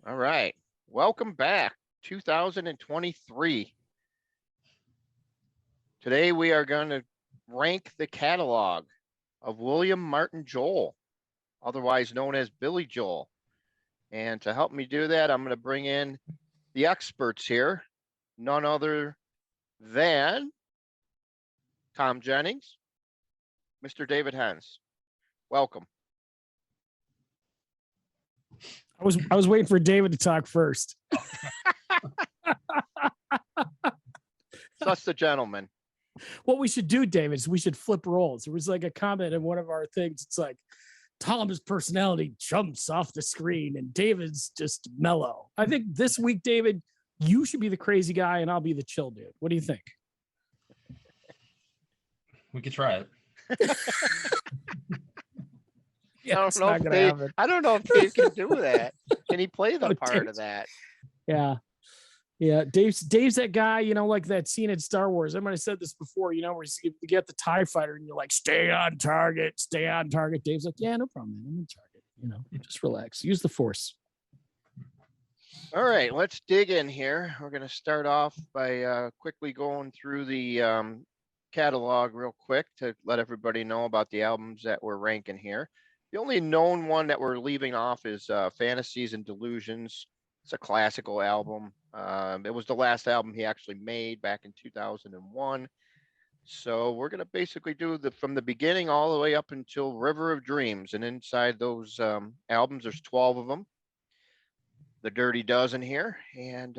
All right. Welcome back. 2023. Today we are going to rank the catalog of William Martin Joel, otherwise known as Billy Joel. And to help me do that, I'm going to bring in the experts here, none other than Thom Jennings, Mr. David Hens. Welcome. I was waiting for David to talk first. Such the gentleman. What we should do, David, is we should flip roles. There was like a comment in one of our things. It's like Tom's personality jumps off the screen and David's just mellow. I think this week, David, you should be the crazy guy and I'll be the chill dude. What do you think? We could try it. Yeah, I don't know if Dave can do that. Can he play the part of that? Yeah. Yeah. Dave's that guy, like that scene in Star Wars. I might have said this before, where you get the TIE fighter and you're like, stay on target. Dave's like, yeah, no problem, man. I'm in target. Just relax. Use the force. All right, let's dig in here. We're going to start off by quickly going through the catalog real quick to let everybody know about the albums that we're ranking here. The only known one that we're leaving off is Fantasies and Delusions. It's a classical album. It was the last album he actually made back in 2001. So we're going to basically do from the beginning all the way up until River of Dreams. And inside those albums, there's 12 of them. The Dirty Dozen here. And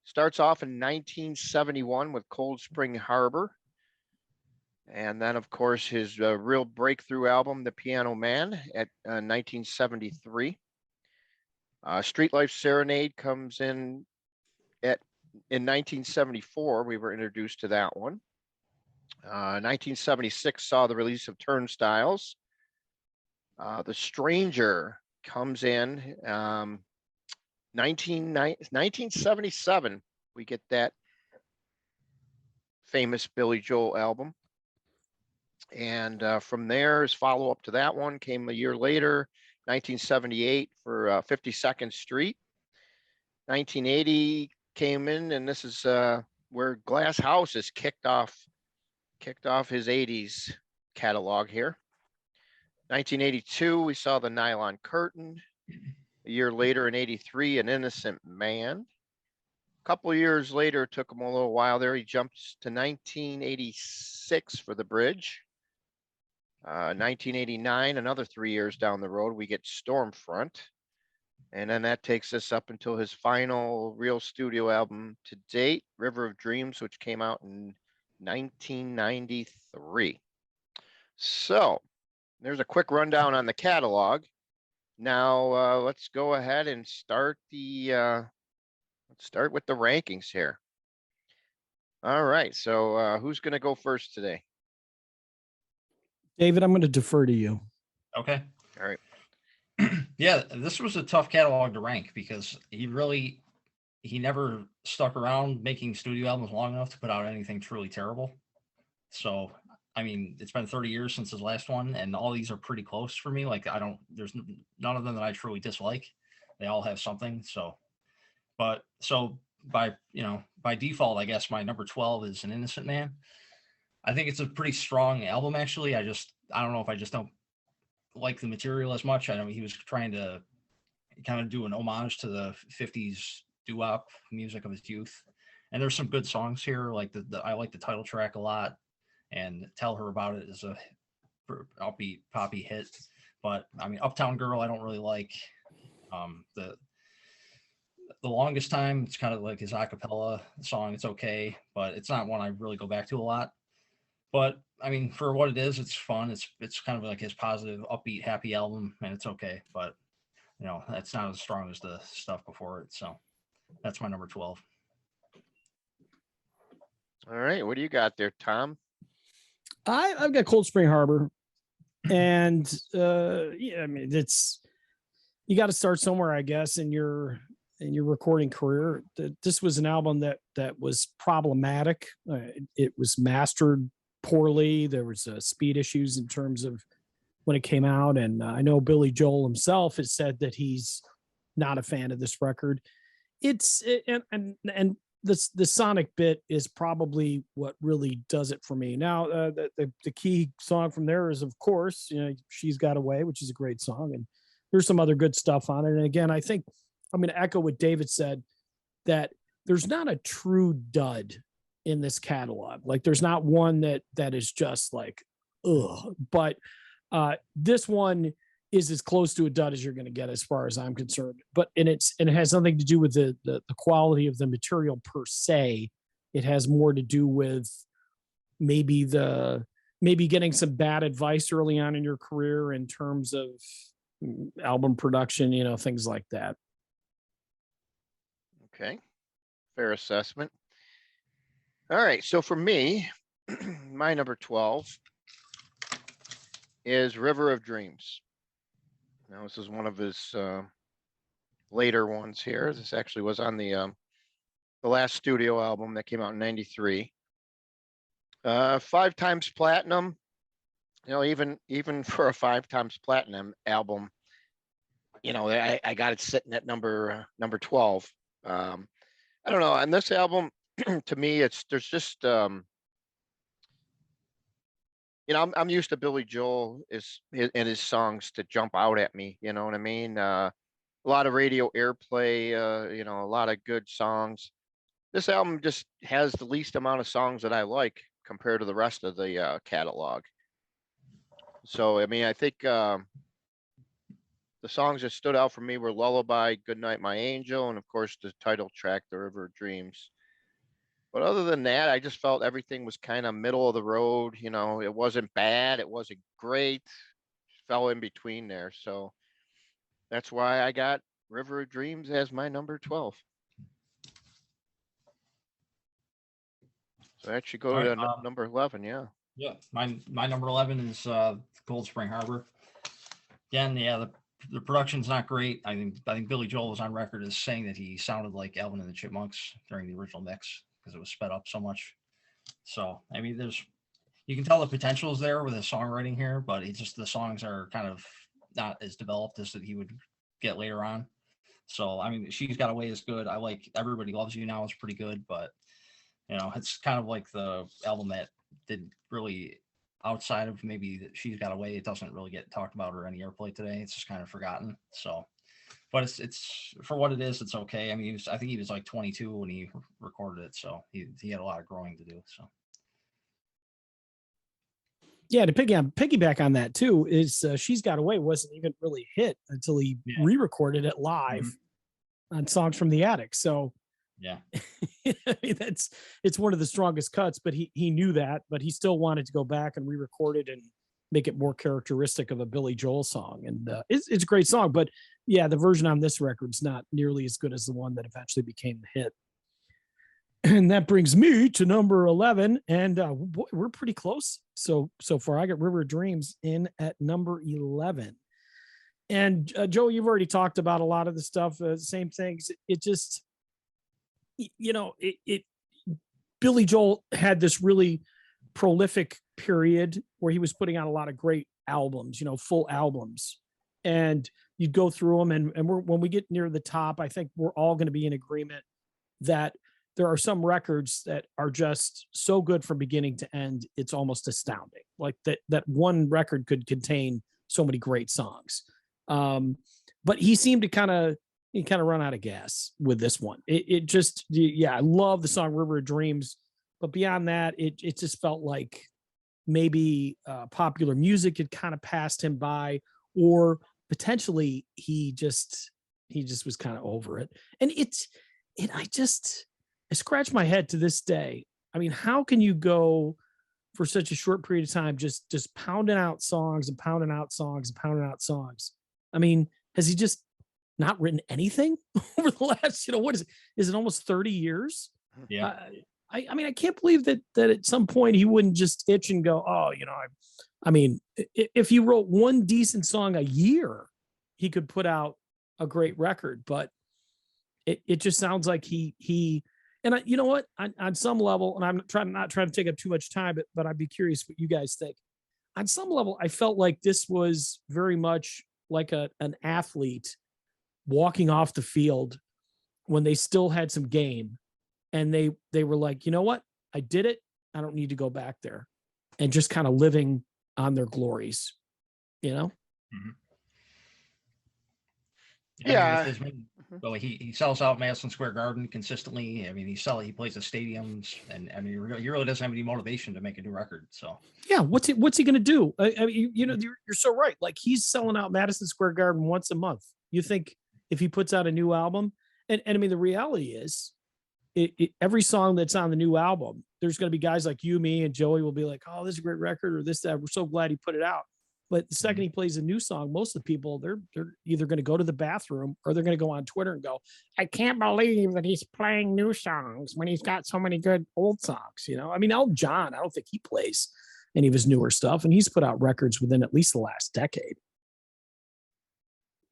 starts off in 1971 with Cold Spring Harbor. And then, of course, his real breakthrough album, The Piano Man, at 1973. Street Life Serenade comes in 1974. We were introduced to that one. 1976 saw the release of Turnstiles. The Stranger comes in 1977. We get that famous Billy Joel album. And from there, his follow-up to that one came a year later, 1978 for 52nd Street. 1980 came in, and this is where Glass House has kicked off his 80s catalog here. 1982, we saw The Nylon Curtain. A year later, in 83, An Innocent Man. A couple of years later, it took him a little while there. He jumps to 1986 for The Bridge. 1989, another 3 years down the road, we get Stormfront. And then that takes us up until his final real studio album to date, River of Dreams, which came out in 1993. So there's a quick rundown on the catalog. Now let's go ahead and start let's start with the rankings here. All right, so who's going to go first today? David, I'm going to defer to you. Okay. All right. Yeah, this was a tough catalog to rank because he never stuck around making studio albums long enough to put out anything truly terrible. So, I mean, it's been 30 years since his last one, and all these are pretty close for me. Like, there's none of them that I truly dislike. They all have something. So by default, I guess my number 12 is An Innocent Man. I think it's a pretty strong album, actually. I don't know if I just don't like the material as much. I know he was trying to kind of do an homage to the 50s doo-wop music of his youth. And there's some good songs here. Like I like the title track a lot, and Tell Her About It is a upbeat poppy hit. But I mean, Uptown Girl, I don't really like. The Longest Time, it's kind of like his a cappella song. It's okay, but it's not one I really go back to a lot. But I mean, for what it is, it's fun. It's kind of like his positive, upbeat, happy album, and it's okay. But that's not as strong as the stuff before it. So that's my number 12. All right, what do you got there, Tom? I've got Cold Spring Harbor, and I mean, you got to start somewhere, I guess, in your recording career. This was an album that was problematic. It was mastered poorly. There was speed issues in terms of when it came out, and I know Billy Joel himself has said that he's not a fan of this record. And the sonic bit is probably what really does it for me. Now, the key song from there is, of course, She's Got Away, which is a great song, and there's some other good stuff on it. And again, I think I'm going to echo what David said, that there's not a true dud in this catalog. Like, there's not one that is just like, ugh. But this one is as close to a dud as you're going to get, as far as I'm concerned. But and it has nothing to do with the quality of the material per se. It has more to do with maybe getting some bad advice early on in your career in terms of album production, things like that. Okay, fair assessment. All right, so for me, my number 12 is River of Dreams. Now, this is one of his later ones here. This actually was on the last studio album that came out in '93. 5 times platinum. Even for a 5 times platinum album, I got it sitting at number 12. I don't know. On this album, to me, there's just I'm used to Billy Joel and his songs to jump out at me. You know what I mean? A lot of radio airplay. A lot of good songs. This album just has the least amount of songs that I like compared to the rest of the catalog. So, I mean, I think the songs that stood out for me were Lullaby, Goodnight My Angel, and of course the title track, The River of Dreams. But other than that, I just felt everything was kind of middle of the road. It wasn't bad. It wasn't great. Fell in between there. So that's why I got River of Dreams as my number 12. So that should go to number 11. Yeah. Yeah. My number 11 is Cold Spring Harbor. Again, yeah, the production's not great. I think Billy Joel was on record as saying that he sounded like Alvin and the Chipmunks during the original mix, because it was sped up so much. So, I mean, you can tell the potential is there with his songwriting here, but it's just the songs are kind of not as developed as that he would get later on. So, I mean, She's Got Away is good. I like Everybody Loves You Now is pretty good, but it's kind of like the album that did really, outside of maybe that She's Got Away, it doesn't really get talked about or any airplay today. It's just kind of forgotten. So, but it's for what it is, it's okay. I mean, I think he was like 22 when he recorded it, so he had a lot of growing to do. So, yeah, to piggyback on that too is She's Got Away wasn't even really a hit until he re-recorded it live on Songs from the Attic. So, yeah, I mean, it's one of the strongest cuts, but he knew that, but he still wanted to go back and re-record it and make it more characteristic of a Billy Joel song. And it's a great song, but yeah, the version on this record's not nearly as good as the one that eventually became the hit. And that brings me to number 11, and we're pretty close so far. I got River of Dreams in at number 11. And Joe, you've already talked about a lot of the stuff, same things. It just, Billy Joel had this really prolific period where he was putting out a lot of great albums, full albums, and you'd go through them. And when we get near the top, I think we're all going to be in agreement that there are some records that are just so good from beginning to end. It's almost astounding. Like that one record could contain so many great songs. But he seemed to kind of run out of gas with this one. It just, I love the song River of Dreams, but beyond that, it just felt like maybe popular music had kind of passed him by, or potentially he just was kind of over it. And I scratch my head to this day. I mean, how can you go for such a short period of time just pounding out songs and pounding out songs and pounding out songs? I mean, has he just not written anything over the last, what is it? Is it almost 30 years? Yeah. I mean, I can't believe that at some point he wouldn't just itch and go, oh, I mean, if he wrote one decent song a year, he could put out a great record. But it just sounds like he and you know what, on some level, and I'm not trying to take up too much time, but I'd be curious what you guys think. On some level, I felt like this was very much like an athlete walking off the field when they still had some game, and they were like, you know what, I did it, I don't need to go back there, and just kind of living on their glories, you know. Mm-hmm. Yeah. I mean, well, he sells out Madison Square Garden consistently. I mean, he plays at stadiums, and I mean, he really doesn't have any motivation to make a new record. So yeah, what's he going to do? I mean, you know, you're so right. Like, he's selling out Madison Square Garden once a month. You think if he puts out a new album, and I mean, the reality is, every song that's on the new album, there's going to be guys like you, me, and Joey will be like, "Oh, this is a great record," or "This, that. We're so glad he put it out." But the second he plays a new song, most of the people, they're either going to go to the bathroom or they're going to go on Twitter and go, "I can't believe that he's playing new songs when he's got so many good old songs." You know, I mean, Elton John, I don't think he plays any of his newer stuff, and he's put out records within at least the last decade.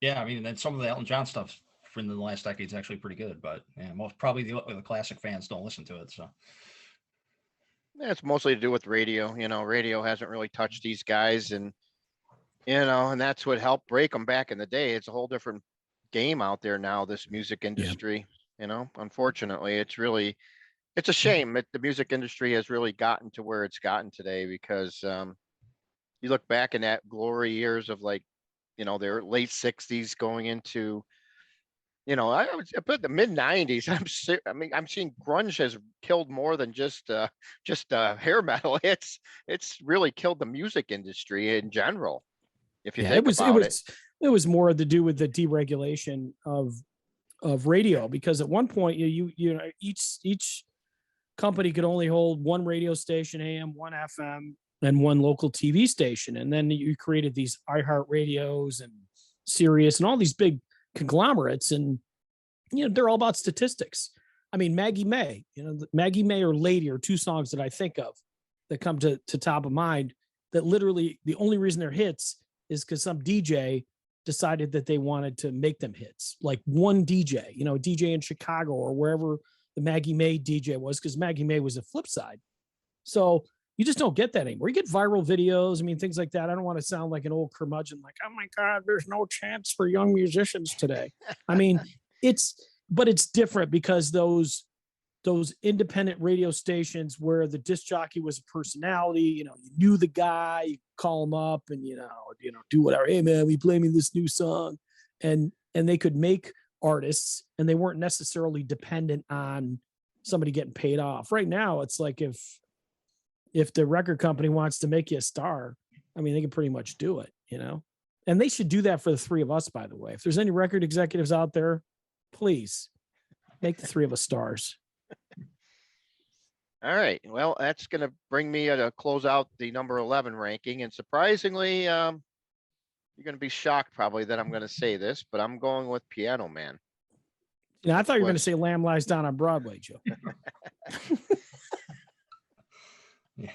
yeah, I mean, then some of the Elton John stuff from the last decade is actually pretty good, but yeah, most probably the classic fans don't listen to it. So Yeah, it's mostly to do with radio. You know, radio hasn't really touched these guys, and and that's what helped break them back in the day. It's a whole different game out there now, this music industry. Unfortunately, it's a shame that the music industry has really gotten to where it's gotten today, because you look back in that glory years of, like, their late 60s going into, I would put the mid 90s. I mean, I'm seeing grunge has killed more than just hair metal. It's really killed the music industry in general, if you Yeah, think about it. it was more to do with the deregulation of radio, because at one point you know, each company could only hold one radio station, AM, one FM, and one local TV station, and then you created these iHeart radios and Sirius and all these big conglomerates, and they're all about statistics. I mean, Maggie May, Maggie May or Lady are two songs that I think of that come to top of mind, that literally the only reason they're hits is because some DJ decided that they wanted to make them hits. Like one DJ, DJ in Chicago or wherever the Maggie May DJ was, because Maggie May was a flip side. So you just don't get that anymore. You get viral videos, I mean, things like that. I don't want to sound like an old curmudgeon, like, oh my God, there's no chance for young musicians today. I mean, but it's different, because those independent radio stations where the disc jockey was a personality, you knew the guy, you call him up and, do whatever. Hey man, we play me this new song. And they could make artists, and they weren't necessarily dependent on somebody getting paid off. Right now, it's like, if the record company wants to make you a star, I mean, they can pretty much do it, and they should do that for the three of us, by the way. If there's any record executives out there, please make the three of us stars. All right. Well, that's going to bring me to close out the number 11 ranking. And surprisingly, you're going to be shocked probably that I'm going to say this, but I'm going with Piano Man. I thought you were going to say Lamb Lies Down on Broadway, Joe.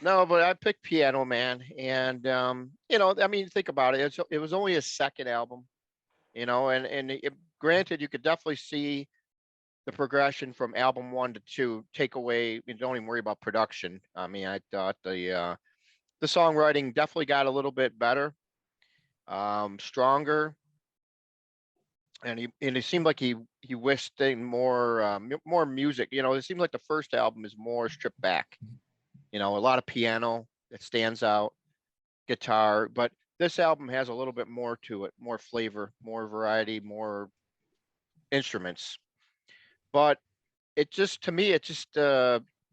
No, but I picked Piano Man, and I mean, think about it. It was only his second album, and granted, you could definitely see the progression from album 1 to 2. Take away, don't even worry about production. I mean, I thought the songwriting definitely got a little bit better, stronger, and it seemed like he wished more music. It seemed like the first album is more stripped back. A lot of piano that stands out, guitar, but this album has a little bit more to it, more flavor, more variety, more instruments. But to me,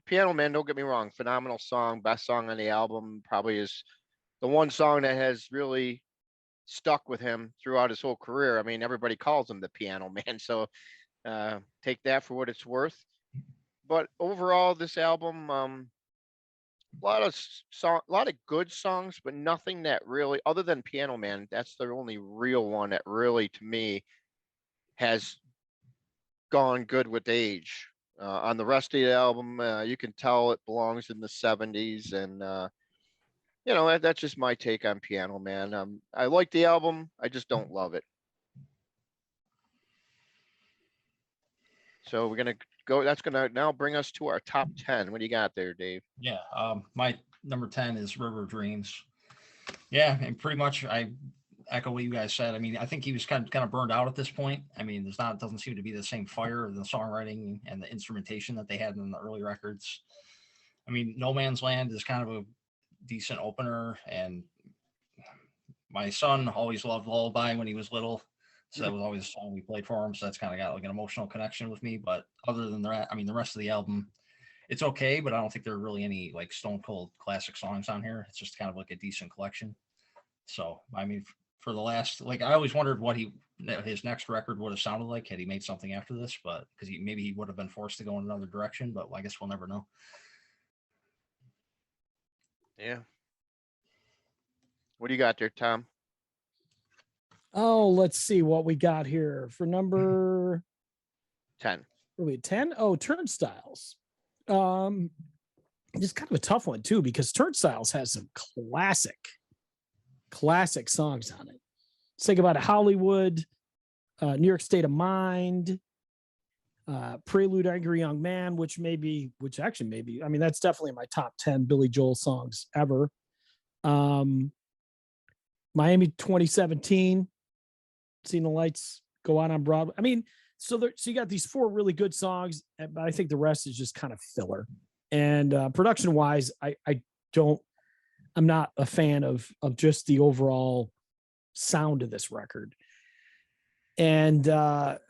Piano Man, don't get me wrong, phenomenal song, best song on the album, probably is the one song that has really stuck with him throughout his whole career. I mean, everybody calls him the Piano Man, so take that for what it's worth. But overall, this album, a lot of good songs, but nothing that really, other than Piano Man, that's the only real one that really, to me, has gone good with age. On the rest of the album, you can tell it belongs in the 70s, and that's just my take on Piano Man. I like the album, I just don't love it. So we're gonna go. That's gonna now bring us to our top 10. What do you got there, Dave? Yeah, my number 10 is River of Dreams. Yeah, and pretty much I echo what you guys said. I mean, I think he was kind of burned out at this point. I mean, doesn't seem to be the same fire of the songwriting and the instrumentation that they had in the early records. I mean, No Man's Land is kind of a decent opener, and my son always loved Lullaby when he was little. So that was always a song we played for him. So that's kind of got like an emotional connection with me. But other than that, I mean, the rest of the album, it's okay, but I don't think there are really any like stone cold classic songs on here. It's just kind of like a decent collection. So, I mean, for the last, like, I always wondered what his next record would have sounded like had he made something after this, but because maybe he would have been forced to go in another direction, but I guess we'll never know. Yeah. What do you got there, Tom? Oh, let's see what we got here for number 10. Wait, 10? Oh, Turnstiles. It's kind of a tough one too, because Turnstiles has some classic songs on it. Let's think about it. Hollywood, New York State of Mind, Prelude, Angry Young Man, which actually maybe, I mean, that's definitely in my top 10 Billy Joel songs ever. Miami 2017, Seen the Lights Go Out on Broadway. I mean, so you got these 4 really good songs, but I think the rest is just kind of filler. And production wise, I'm not a fan of just the overall sound of this record. And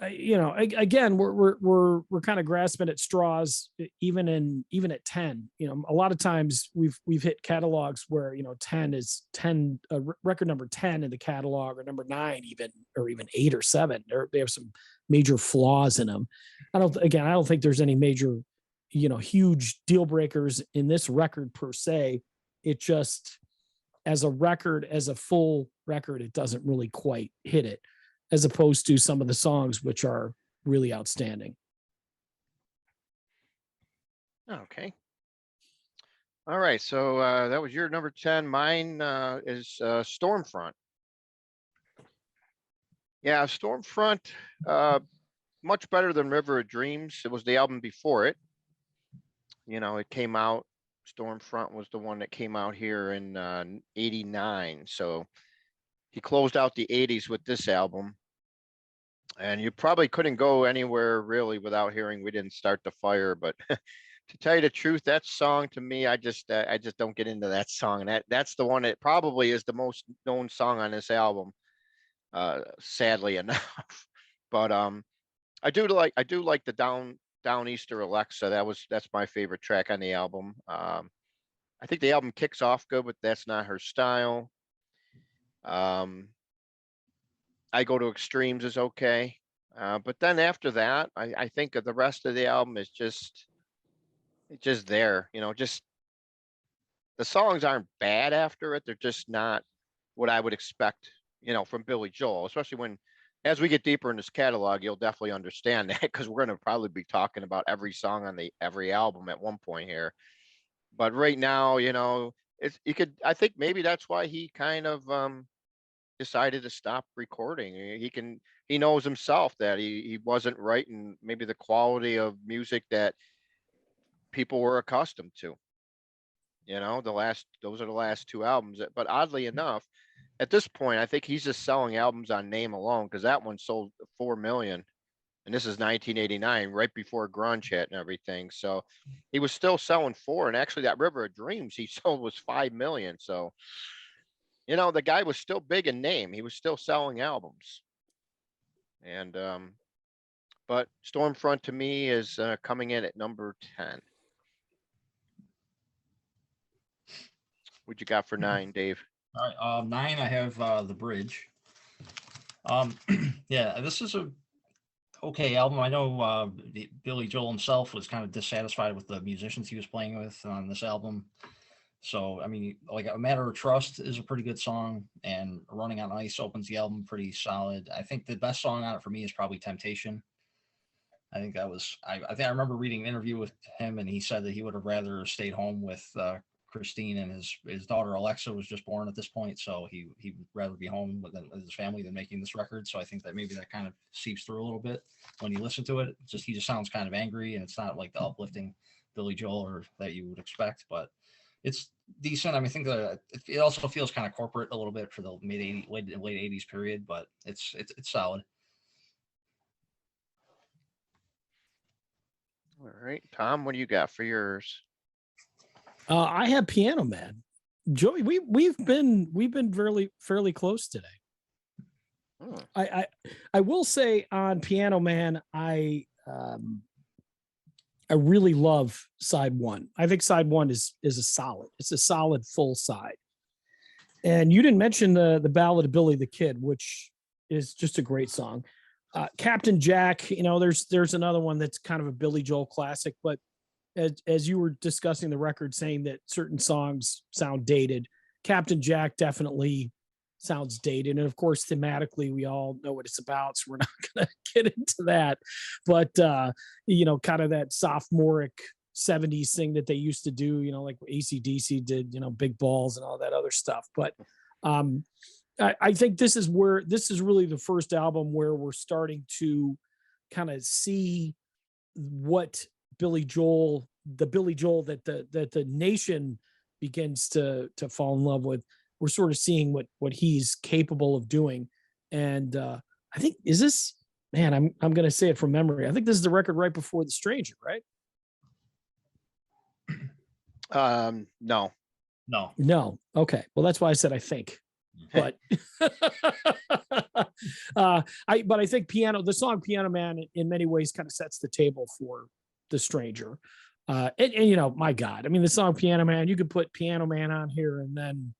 again, we're kind of grasping at straws, even at 10. A lot of times we've hit catalogs where 10 is 10, record number 10 in the catalog, or number 9 even, or even 8 or 7. They have some major flaws in them. I don't think there's any major huge deal breakers in this record per se. It just, as a full record, it doesn't really quite hit it, as opposed to some of the songs, which are really outstanding. Okay. All right. So that was your number 10. Mine is Stormfront. Yeah, Stormfront, much better than River of Dreams. It was the album before it. It came out, Stormfront was the one that came out here in 89. So he closed out the 80s with this album. And you probably couldn't go anywhere really without hearing We Didn't Start the Fire. But to tell you the truth, that song to me, I just don't get into that song. And that's the one that probably is the most known song on this album, sadly enough. But I do like the Downeaster Alexa. That's my favorite track on the album. I think the album kicks off good, but That's Not Her Style. I Go to Extremes is okay. But then after that, I think the rest of the album is just there. Just the songs aren't bad after it. They're just not what I would expect, from Billy Joel, especially when, as we get deeper in this catalog, you'll definitely understand that, because we're going to probably be talking about every song on every album at one point here. But right now, I think maybe that's why he kind of decided to stop recording. He knows himself that he wasn't writing maybe the quality of music that people were accustomed to. Those are the last 2 albums. But oddly enough, at this point, I think he's just selling albums on name alone, because that one sold 4 million. And this is 1989, right before grunge hit and everything. So he was still selling 4. And actually, that River of Dreams he sold was 5 million. So, the guy was still big in name. He was still selling albums. And, but Stormfront to me is coming in at number 10. What you got for 9, Dave? All right, 9, I have The Bridge. Yeah, this is a okay album. I know Billy Joel himself was kind of dissatisfied with the musicians he was playing with on this album. So, I mean, like A Matter of Trust is a pretty good song, and Running on Ice opens the album pretty solid. I think the best song on it for me is probably Temptation. I think that was, I think I remember reading an interview with him, and he said that he would have rather stayed home with Christine, and his daughter Alexa was just born at this point. So he'd rather be home with his family than making this record. So I think that maybe that kind of seeps through a little bit when you listen to it. He just sounds kind of angry, and it's not like the uplifting Billy Joel or that you would expect, but it's decent. I mean, I think it also feels kind of corporate a little bit for the mid 80s, late 80s period, but it's solid. All right, Tom, what do you got for yours? I have Piano Man. Joey, we've been fairly close today. Hmm. I will say on Piano Man, I really love side one. I think side one is a solid. It's a solid full side. And you didn't mention the ballad of Billy the Kid, which is just a great song. Captain Jack, there's another one that's kind of a Billy Joel classic, but as you were discussing the record, saying that certain songs sound dated, Captain Jack definitely sounds dated. And of course, thematically, we all know what it's about, so we're not going to get into that. But, kind of that sophomoric 70s thing that they used to do, like AC/DC did, Big Balls and all that other stuff. But I think this is really the first album where we're starting to kind of see what Billy Joel that the nation begins to fall in love with. We're sort of seeing what he's capable of doing. And I think, is this, man, I'm going to say it from memory. I think this is the record right before The Stranger, right? No. No. Okay. Well, that's why I said I think. But I think the song Piano Man in many ways kind of sets the table for The Stranger. And my God, I mean, the song Piano Man, you could put Piano Man on here and then,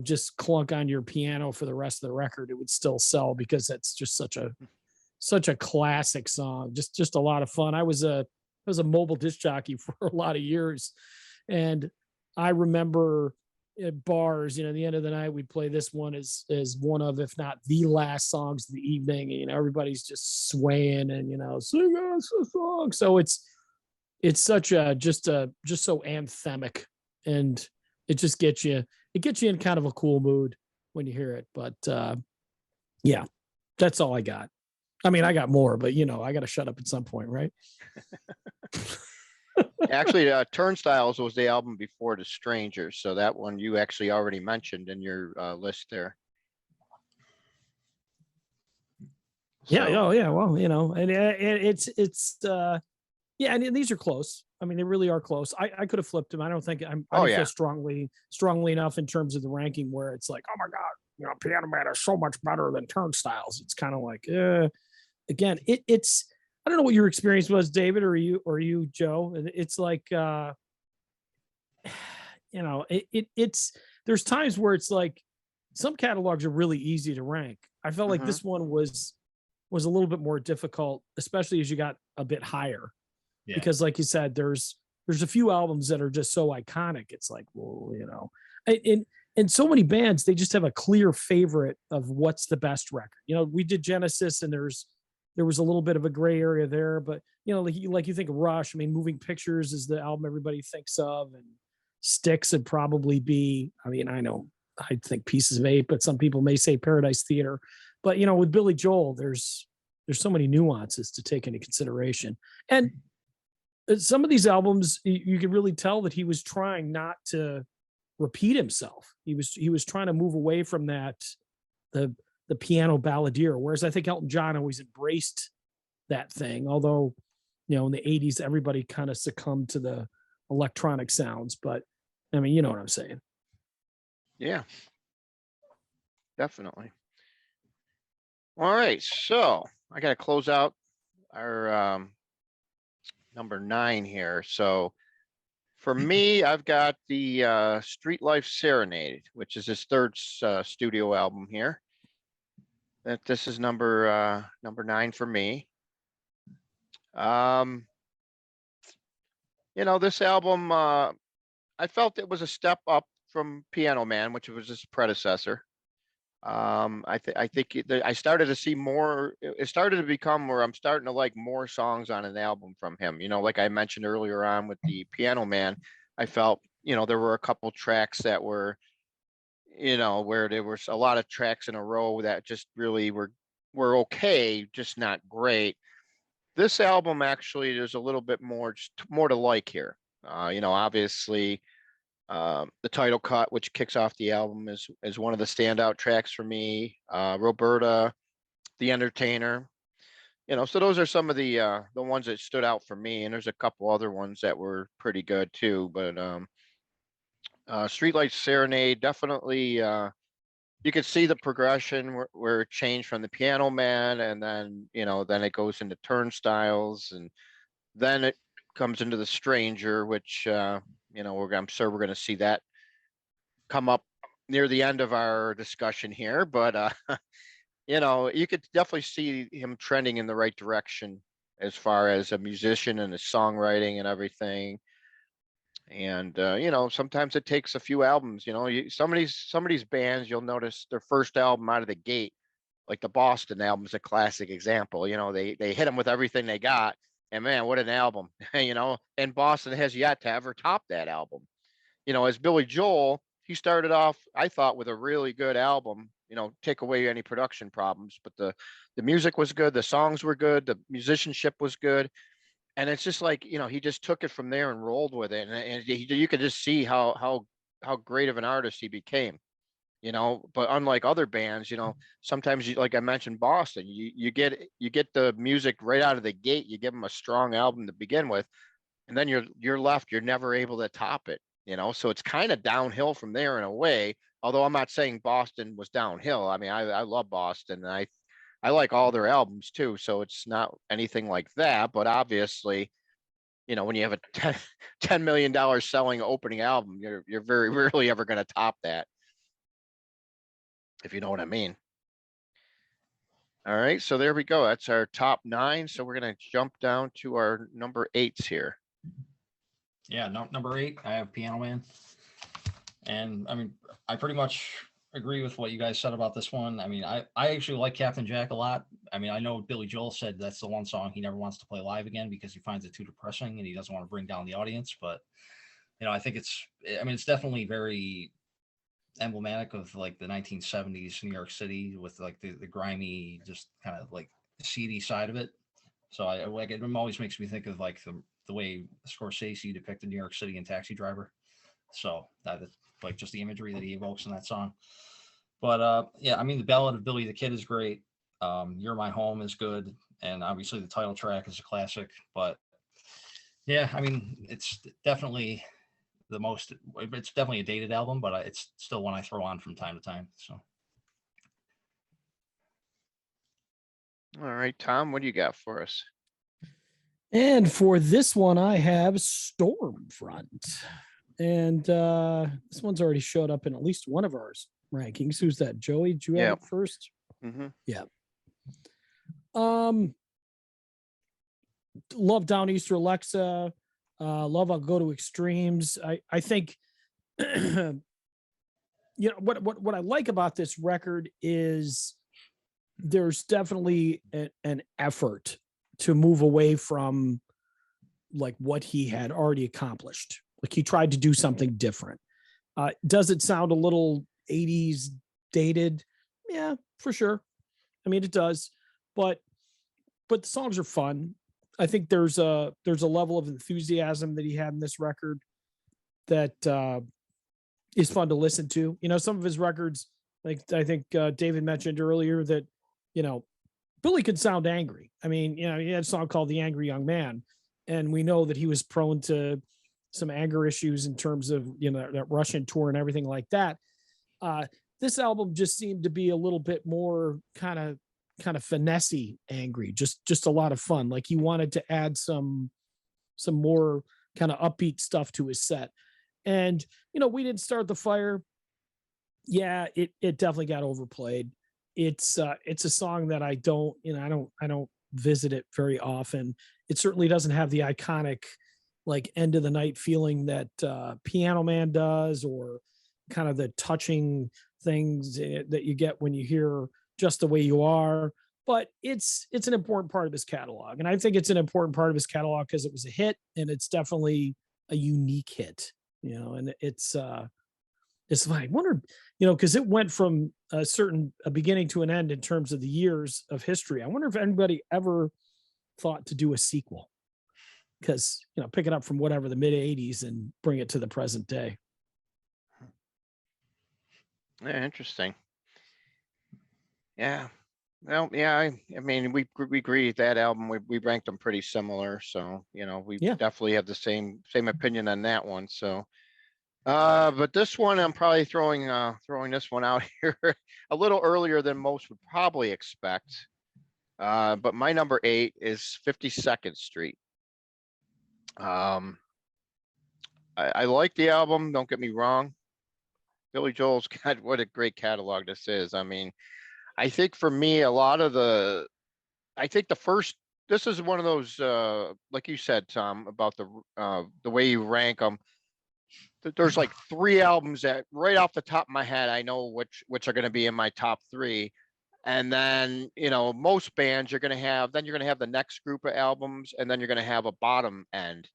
just clunk on your piano for the rest of the record. It would still sell because that's just such a classic song. Just a lot of fun. I was a mobile disc jockey for a lot of years. And I remember at bars, at the end of the night, we'd play this one as one of, if not the last songs of the evening. Everybody's just swaying and, sing us a song. So it's such just so anthemic, and it just gets you in kind of a cool mood when you hear it. But yeah, that's all I got. I mean, I got more, but I got to shut up at some point, right? Actually, Turnstiles was the album before The Stranger, so that one you actually already mentioned in your list there. Yeah. Oh, yeah. Well, and it's yeah, and these are close. I mean, they really are close. I could have flipped them. I don't think I don't feel strongly enough in terms of the ranking where it's like, oh my God, Piano Man is so much better than Turnstiles. It's kind of like, again, it's. I don't know what your experience was, David, or you, Joe. It's like, it's there's times where it's like some catalogs are really easy to rank. I felt like this one was a little bit more difficult, especially as you got a bit higher. Yeah. Because like you said, there's a few albums that are just so iconic. It's like, well, and so many bands, they just have a clear favorite of what's the best record. We did Genesis, and there was a little bit of a gray area there, but like you think of Rush. I mean, Moving Pictures is the album everybody thinks of, and Styx would probably be. I mean, I know I think Pieces of Eight, but some people may say Paradise Theater. But with Billy Joel, there's so many nuances to take into consideration, and some of these albums you could really tell that he was trying not to repeat himself. He was trying to move away from that the piano balladeer, whereas I think Elton John always embraced that thing. Although, in the 80s, everybody kind of succumbed to the electronic sounds. But I mean, you know what I'm saying? Yeah, definitely. All right, so I got to close out our number 9 here. So for me, I've got the Street Life Serenade, which is his third studio album here. This is number 9 for me. This album, I felt it was a step up from Piano Man, which was his predecessor. I think I started to see more. It started to become where I'm starting to like more songs on an album from him. Like I mentioned earlier on with the Piano Man, I felt there were a couple tracks that were, where there was a lot of tracks in a row that just really were okay, just not great. This album actually, there's a little bit more to like here. Obviously, The title cut, which kicks off the album, is one of the standout tracks for me. Roberta, The Entertainer. So those are some of the ones that stood out for me, and there's a couple other ones that were pretty good too. But Streetlight Serenade, definitely. You could see the progression where it changed from the Piano Man, and then it goes into Turnstiles, and then it comes into the Stranger, which I'm sure we're going to see that come up near the end of our discussion here. But you could definitely see him trending in the right direction as far as a musician and his songwriting and everything. And sometimes it takes a few albums. Some of these bands, you'll notice their first album out of the gate, like the Boston album is a classic example. They hit them with everything they got, and man, what an album! And Boston has yet to ever top that album. As Billy Joel, he started off, I thought, with a really good album. Take away any production problems, but the music was good, the songs were good, the musicianship was good, and it's just like he just took it from there and rolled with it, and you could just see how great of an artist he became. But unlike other bands, sometimes like I mentioned Boston, you get the music right out of the gate, you give them a strong album to begin with, and then you're never able to top it. So it's kind of downhill from there in a way, although I'm not saying Boston was downhill. I mean, I love Boston, and I like all their albums too, so it's not anything like that. But obviously, when you have a $10 million selling opening album, you're very rarely ever going to top that, if you know what I mean. All right, so there we go. That's our top 9. So we're going to jump down to our number 8s here. Yeah, number 8, I have Piano Man. And I mean, I pretty much agree with what you guys said about this one. I mean, I actually like Captain Jack a lot. I mean, I know Billy Joel said that's the one song he never wants to play live again because he finds it too depressing and he doesn't want to bring down the audience. But, I think it's definitely very emblematic of like the 1970s New York City with like the grimy, just kind of like seedy side of it. So I like it always makes me think of like the way Scorsese depicted New York City in Taxi Driver. So that like just the imagery that he evokes in that song. But yeah, I mean the Ballad of Billy the Kid is great. You're My Home is good, and obviously the title track is a classic. But yeah, I mean it's definitely it's definitely a dated album, but it's still one I throw on from time to time. So. All right, Tom, what do you got for us? And for this one, I have Stormfront. And this one's already showed up in at least one of our rankings. Who's that? Joey, did you have it first? Mm-hmm. Yeah. Love Downeaster Alexa. Love I'll Go to Extremes. I think what I like about this record is there's definitely an effort to move away from like what he had already accomplished. Like he tried to do something different. Does it sound a little 80s dated? Yeah, for sure. I mean, it does, but the songs are fun. I think there's a level of enthusiasm that he had in this record that is fun to listen to. Some of his records, like I think David mentioned earlier, that Billy could sound angry. I mean, he had a song called "The Angry Young Man," and we know that he was prone to some anger issues in terms of that Russian tour and everything like that. This album just seemed to be a little bit more kind of finessey angry, just a lot of fun. Like he wanted to add some more kind of upbeat stuff to his set. And We Didn't Start the Fire. Yeah, it definitely got overplayed. It's a song that I don't visit it very often. It certainly doesn't have the iconic like end of the night feeling that Piano Man does, or kind of the touching things that you get when you hear Just the Way You Are. But it's an important part of his catalog. And I think it's an important part of his catalog because it was a hit, and it's definitely a unique hit, and it's like, I wonder, because it went from a beginning to an end in terms of the years of history. I wonder if anybody ever thought to do a sequel, because, pick it up from whatever the mid 80s and bring it to the present day. Yeah, interesting. Yeah. Well, yeah, I mean, we agree that album, we ranked them pretty similar. So, we Yeah. definitely have the same opinion on that one. So, but this one, I'm probably throwing this one out here a little earlier than most would probably expect. But my number 8 is 52nd Street. Um, I like the album. Don't get me wrong. Billy Joel's got what a great catalog this is. I mean, I think for me, I think the first, this is one of those, like you said, Tom, about the way you rank them. There's like 3 albums that right off the top of my head, I know which are going to be in my top 3. And then, most bands you're going to have the next group of albums, and then you're going to have a bottom end.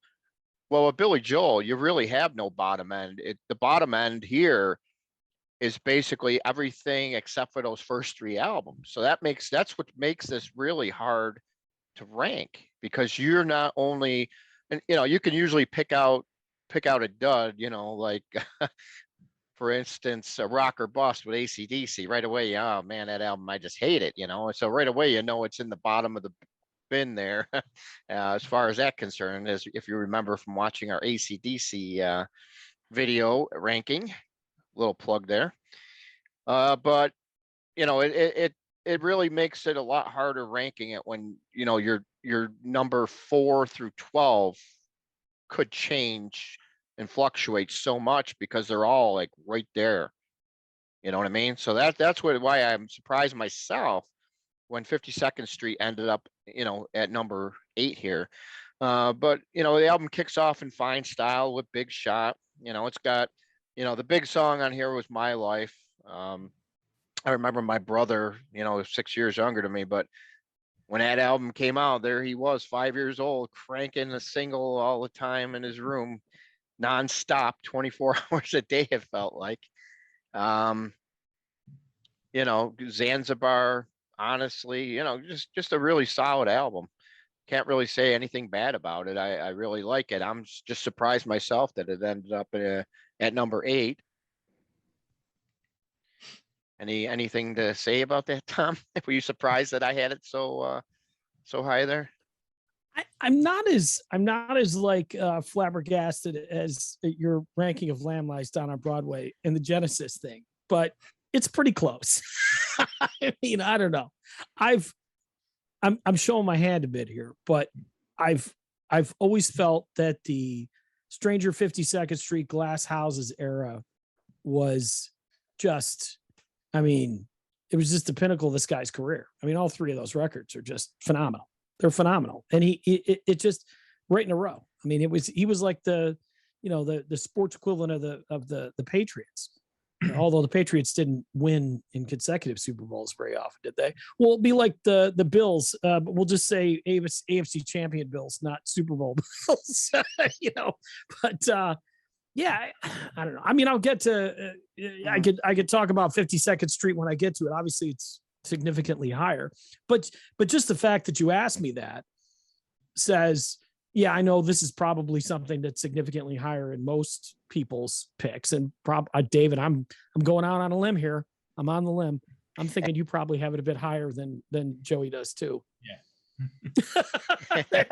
Well, with Billy Joel, you really have no bottom end. The bottom end here is basically everything except for those first 3 albums. So that's what makes this really hard to rank, because you're not only, and you can usually pick out a dud, like for instance, a Rock or Bust with AC/DC right away. Oh man, that album, I just hate it. So right away, it's in the bottom of the bin there. As far as that concerned, as if you remember from watching our AC/DC video ranking, little plug there. But it really makes it a lot harder ranking it when your number 4 through 12 could change and fluctuate so much, because they're all like right there. You know what I mean? So that's why I'm surprised myself when 52nd Street ended up, at number 8 here. But the album kicks off in fine style with Big Shot. It's got, the big song on here was My Life. I remember my brother, 6 years younger than me, but when that album came out, there he was, 5 years old, cranking a single all the time in his room, nonstop, 24 hours a day, it felt like. Um, Zanzibar, honestly, just a really solid album. Can't really say anything bad about it. I really like it. I'm just surprised myself that it ended up at number 8. Anything to say about that, Tom? Were you surprised that I had it so high there? I'm not as like flabbergasted as your ranking of Lamb Lies Down on Broadway and the Genesis thing, but it's pretty close. I mean, I don't know. I'm showing my hand a bit here, but I've always felt that the Stranger 52nd Street Glass Houses era was just, I mean, it was just the pinnacle of this guy's career. I mean, all 3 of those records are just phenomenal. They're phenomenal, and it just right in a row. I mean, he was like the sports equivalent of the Patriots. Although the Patriots didn't win in consecutive Super Bowls very often, did they? Well, it'll be like the Bills, but we'll just say AFC champion Bills, not Super Bowl Bills. But yeah, I don't know. I mean, I'll get to. I could talk about 52nd Street when I get to it. Obviously, it's significantly higher, but just the fact that you asked me that says, yeah, I know this is probably something that's significantly higher in most people's picks. And David, I'm going out on a limb here. I'm on the limb. I'm thinking you probably have it a bit higher than Joey does too. Yeah.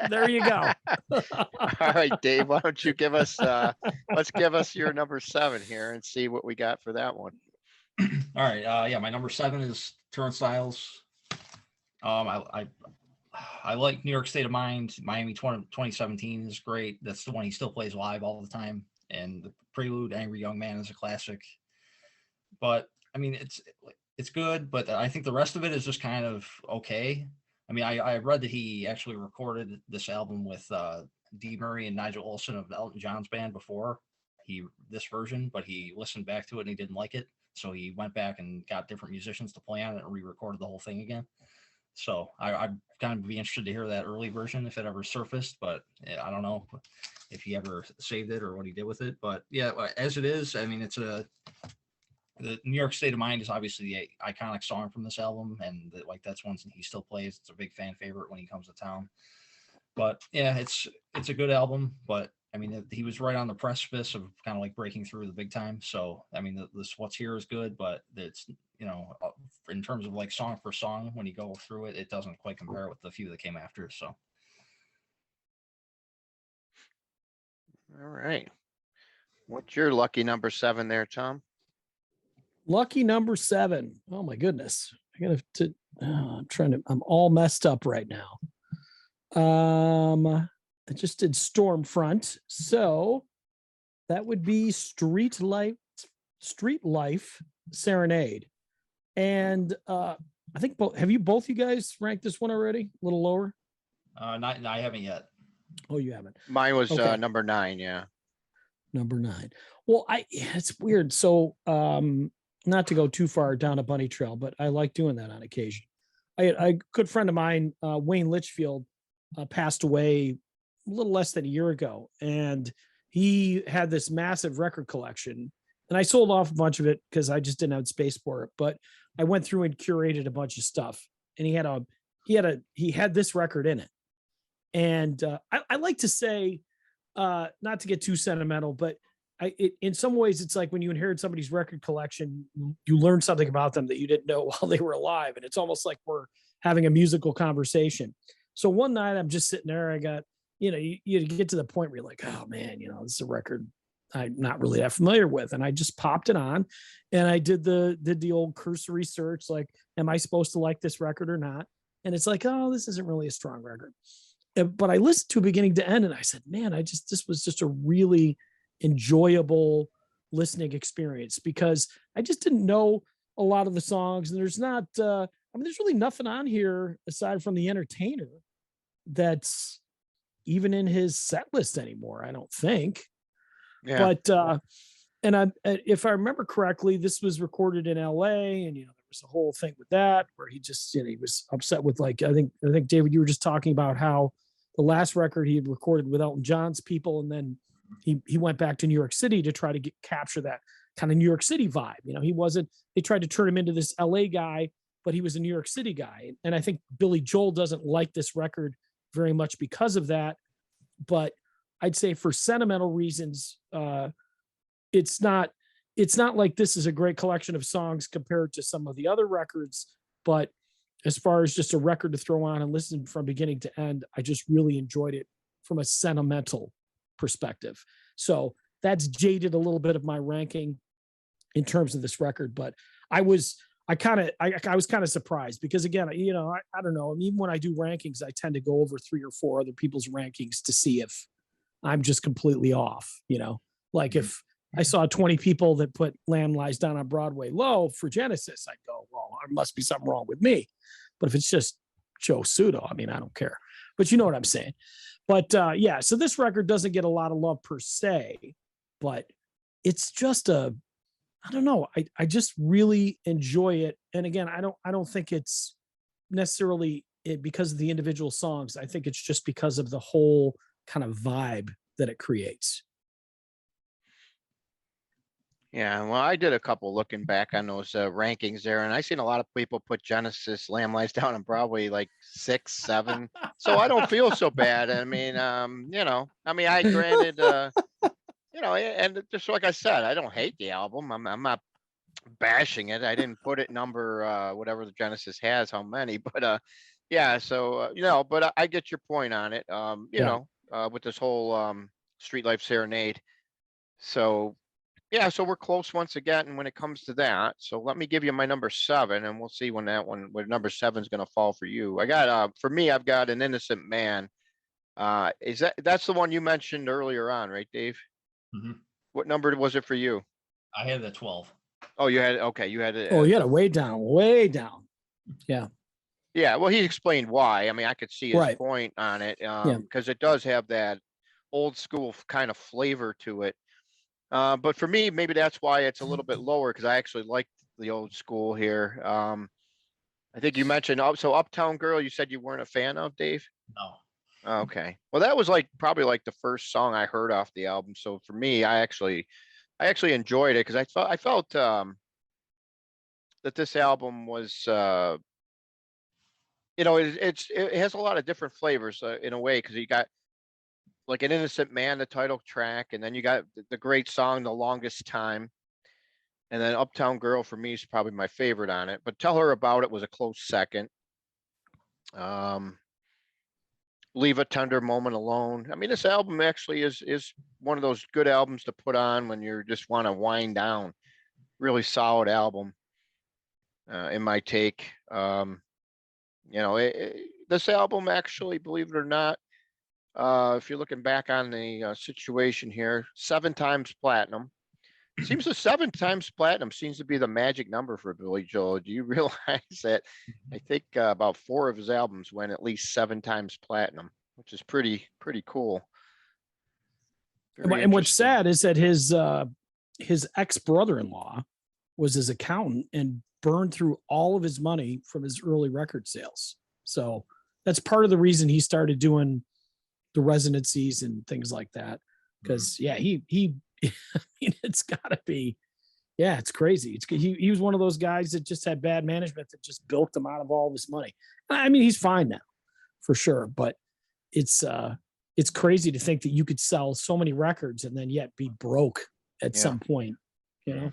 there you go. All right, Dave, why don't you let's give us your number 7 here and see what we got for that one. All right. Yeah, my number 7 is Turnstiles. I like New York State of Mind. Miami 2017 is great. That's the one he still plays live all the time. And the Prelude, Angry Young Man, is a classic. But I mean, it's good, but I think the rest of it is just kind of okay. I mean, I read that he actually recorded this album with Dee Murray and Nigel Olsson of Elton John's band before this version, but he listened back to it and he didn't like it. So he went back and got different musicians to play on it and re-recorded the whole thing again. So I'd kind of be interested to hear that early version if it ever surfaced, but I don't know if he ever saved it or what he did with it. But yeah, as it is, I mean, the New York State of Mind is obviously the iconic song from this album, and that's one he still plays. It's a big fan favorite when he comes to town. But yeah, it's a good album, but I mean, he was right on the precipice of kind of like breaking through the big time. So, I mean, this What's Here is good, but it's, in terms of like song for song, when you go through it, it doesn't quite compare with the few that came after. So, All right. What's your lucky number 7 there, Tom? Lucky number 7. Oh my goodness. I'm all messed up right now. I just did Stormfront. So that would be Street Life Serenade. And I think have you both you guys ranked this one already? A little lower? not I haven't yet. Oh, you haven't. Mine was Okay. number 9. Yeah. Number 9. Well, it's weird. So not to go too far down a bunny trail, but I like doing that on occasion. A good friend of mine, Wayne Litchfield, passed away a little less than a year ago, and he had this massive record collection, and I sold off a bunch of it because I just didn't have space for it. But I went through and curated a bunch of stuff, and he had this record in it, and I like to say, not to get too sentimental, but in some ways, it's like when you inherit somebody's record collection, you learn something about them that you didn't know while they were alive. And it's almost like we're having a musical conversation. So one night I'm just sitting there, I got, you get to the point where you're like, oh man, this is a record I'm not really that familiar with. And I just popped it on and I did the old cursory search, like, am I supposed to like this record or not? And it's like, oh, this isn't really a strong record. But I listened to beginning to end and I said, man, this was just a really enjoyable listening experience because I just didn't know a lot of the songs. And there's there's really nothing on here aside from The Entertainer that's even in his set list anymore, I don't think. Yeah. But if I remember correctly, this was recorded in LA, and there was a whole thing with that where he just he was upset with, like, I think David, you were just talking about how the last record he had recorded with Elton John's people, and then he went back to New York City to try to capture that kind of New York City vibe. They tried to turn him into this LA guy, but he was a New York City guy. And I think Billy Joel doesn't like this record very much because of that. But I'd say for sentimental reasons, it's not like this is a great collection of songs compared to some of the other records. But as far as just a record to throw on and listen from beginning to end, I just really enjoyed it from a sentimental perspective. So that's jaded a little bit of my ranking in terms of this record, but I was kind of surprised because, again, I don't know. Even when I do rankings, I tend to go over 3 or 4 other people's rankings to see if I'm just completely off. Like if I saw 20 people that put Lamb Lies Down on Broadway low for Genesis, I'd go, well, there must be something wrong with me. But if it's just Joe Suto, I don't care. But you know what I'm saying. But yeah, so this record doesn't get a lot of love per se, but it's just I don't know. I just really enjoy it. And again, I don't think it's necessarily because of the individual songs. I think it's just because of the whole kind of vibe that it creates. Yeah, well, I did a couple looking back on those rankings there, and I seen a lot of people put Genesis, Lamb Lies Down on Broadway like 6, 7. So I don't feel so bad. I granted, and just like I said, I don't hate the album. I'm not bashing it. I didn't put it number whatever the Genesis has, how many, but yeah. So but I get your point on it. With this whole Street Life Serenade. So. Yeah, so we're close once again when it comes to that. So let me give you my number 7, and we'll see when number 7 is going to fall for you. I got for me, I've got An Innocent Man. That's the one you mentioned earlier on, right, Dave? Mm-hmm. What number was it for you? I had the 12. Oh, you had it. Oh, you had it way down. Yeah. Yeah. Well, he explained why. I could see his point on it because it does have that old school kind of flavor to it. But for me, maybe that's why it's a little bit lower because I actually like the old school here. I think you mentioned so Uptown Girl. You said you weren't a fan of, Dave? No. Okay. Well, that was probably the first song I heard off the album. So for me, I actually enjoyed it because I felt that this album was it has a lot of different flavors in a way because you got like An Innocent Man, the title track, and then you got the great song, The Longest Time. And then Uptown Girl for me is probably my favorite on it, but Tell Her About It was a close second. Um, Leave a Tender Moment Alone. I mean, this album actually is one of those good albums to put on when you just want to wind down. Really solid album, in my take. This album actually, believe it or not, if you're looking back on the situation here, 7 times platinum. Seems the 7 times platinum seems to be the magic number for Billy Joel. Do you realize that? I think about 4 of his albums went at least 7 times platinum, which is pretty cool. Very And what's interesting. sad is that his ex brother-in-law was his accountant and burned through all of his money from his early record sales. So that's part of the reason he started doing the residencies and things like that. Because he I mean, it's gotta be, it's crazy. He was one of those guys that just had bad management that just bilked him out of all of his money. I mean, he's fine now for sure, but it's crazy to think that you could sell so many records and then yet be broke at some point, you know?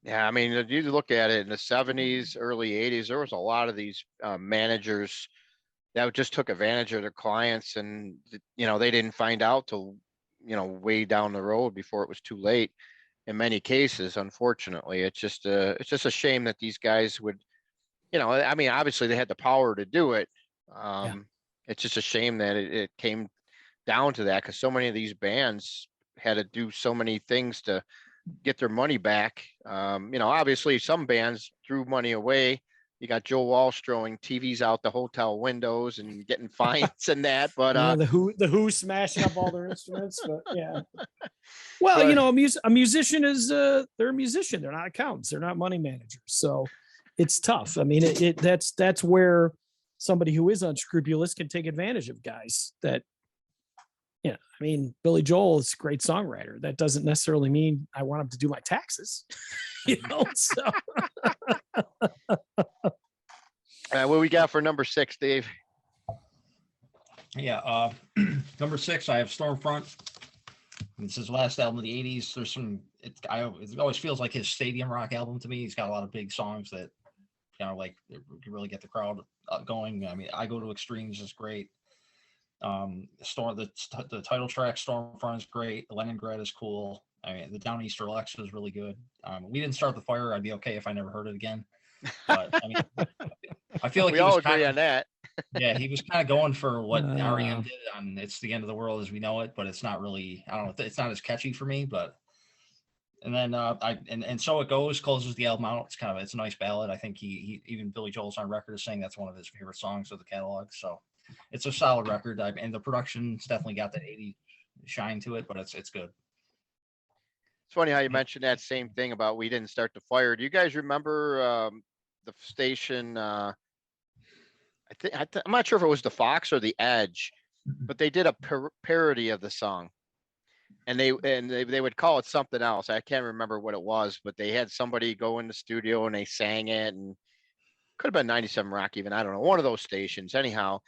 Yeah, I mean, if you look at it in the 70s, early 80s, there was a lot of these managers that just took advantage of their clients, and they didn't find out till way down the road before it was too late. In many cases, unfortunately, it's just a shame that these guys would, I mean, obviously they had the power to do it. It's just a shame that it came down to that, because so many of these bands had to do so many things to get their money back. Obviously some bands threw money away. You got Joe Walsh throwing TVs out the hotel windows and getting fines and that, but the Who smashing up all their instruments. But well, but, a musician is they're a musician. They're not accountants. They're not money managers. So it's tough. I mean, that's where somebody who is unscrupulous can take advantage of guys that. I mean, Billy Joel is a great songwriter. That doesn't necessarily mean I want him to do my taxes, so. what we got for number 6, Dave? Yeah, number 6, I have Stormfront. It's his last album of the '80s. There's some. It always feels like his stadium rock album to me. He's got a lot of big songs that like really get the crowd going. I mean, I Go to Extremes is great. The title track Stormfront is great. Leningrad is cool. I mean, the Downeaster Lex was really good. We Didn't Start the Fire. I'd be okay if I never heard it again. But I mean, I feel like we all agree on that. Yeah, he was kind of going for what REM did on "It's the End of the World as We Know It," but it's not really. I don't know. It's not as catchy for me. But and then and So It Goes closes the album out. It's a nice ballad. I think he even Billy Joel's on record as saying that's one of his favorite songs of the catalog. So it's a solid record. And the production's definitely got that 80s shine to it, but it's good. It's funny how you mentioned that same thing about We Didn't Start the Fire. Do you guys remember the station? I'm not sure if it was the Fox or the Edge, but they did a parody of the song, and they would call it something else. I can't remember what it was, but they had somebody go in the studio and they sang it, and could have been 97 Rock even. I don't know, one of those stations. Anyhow,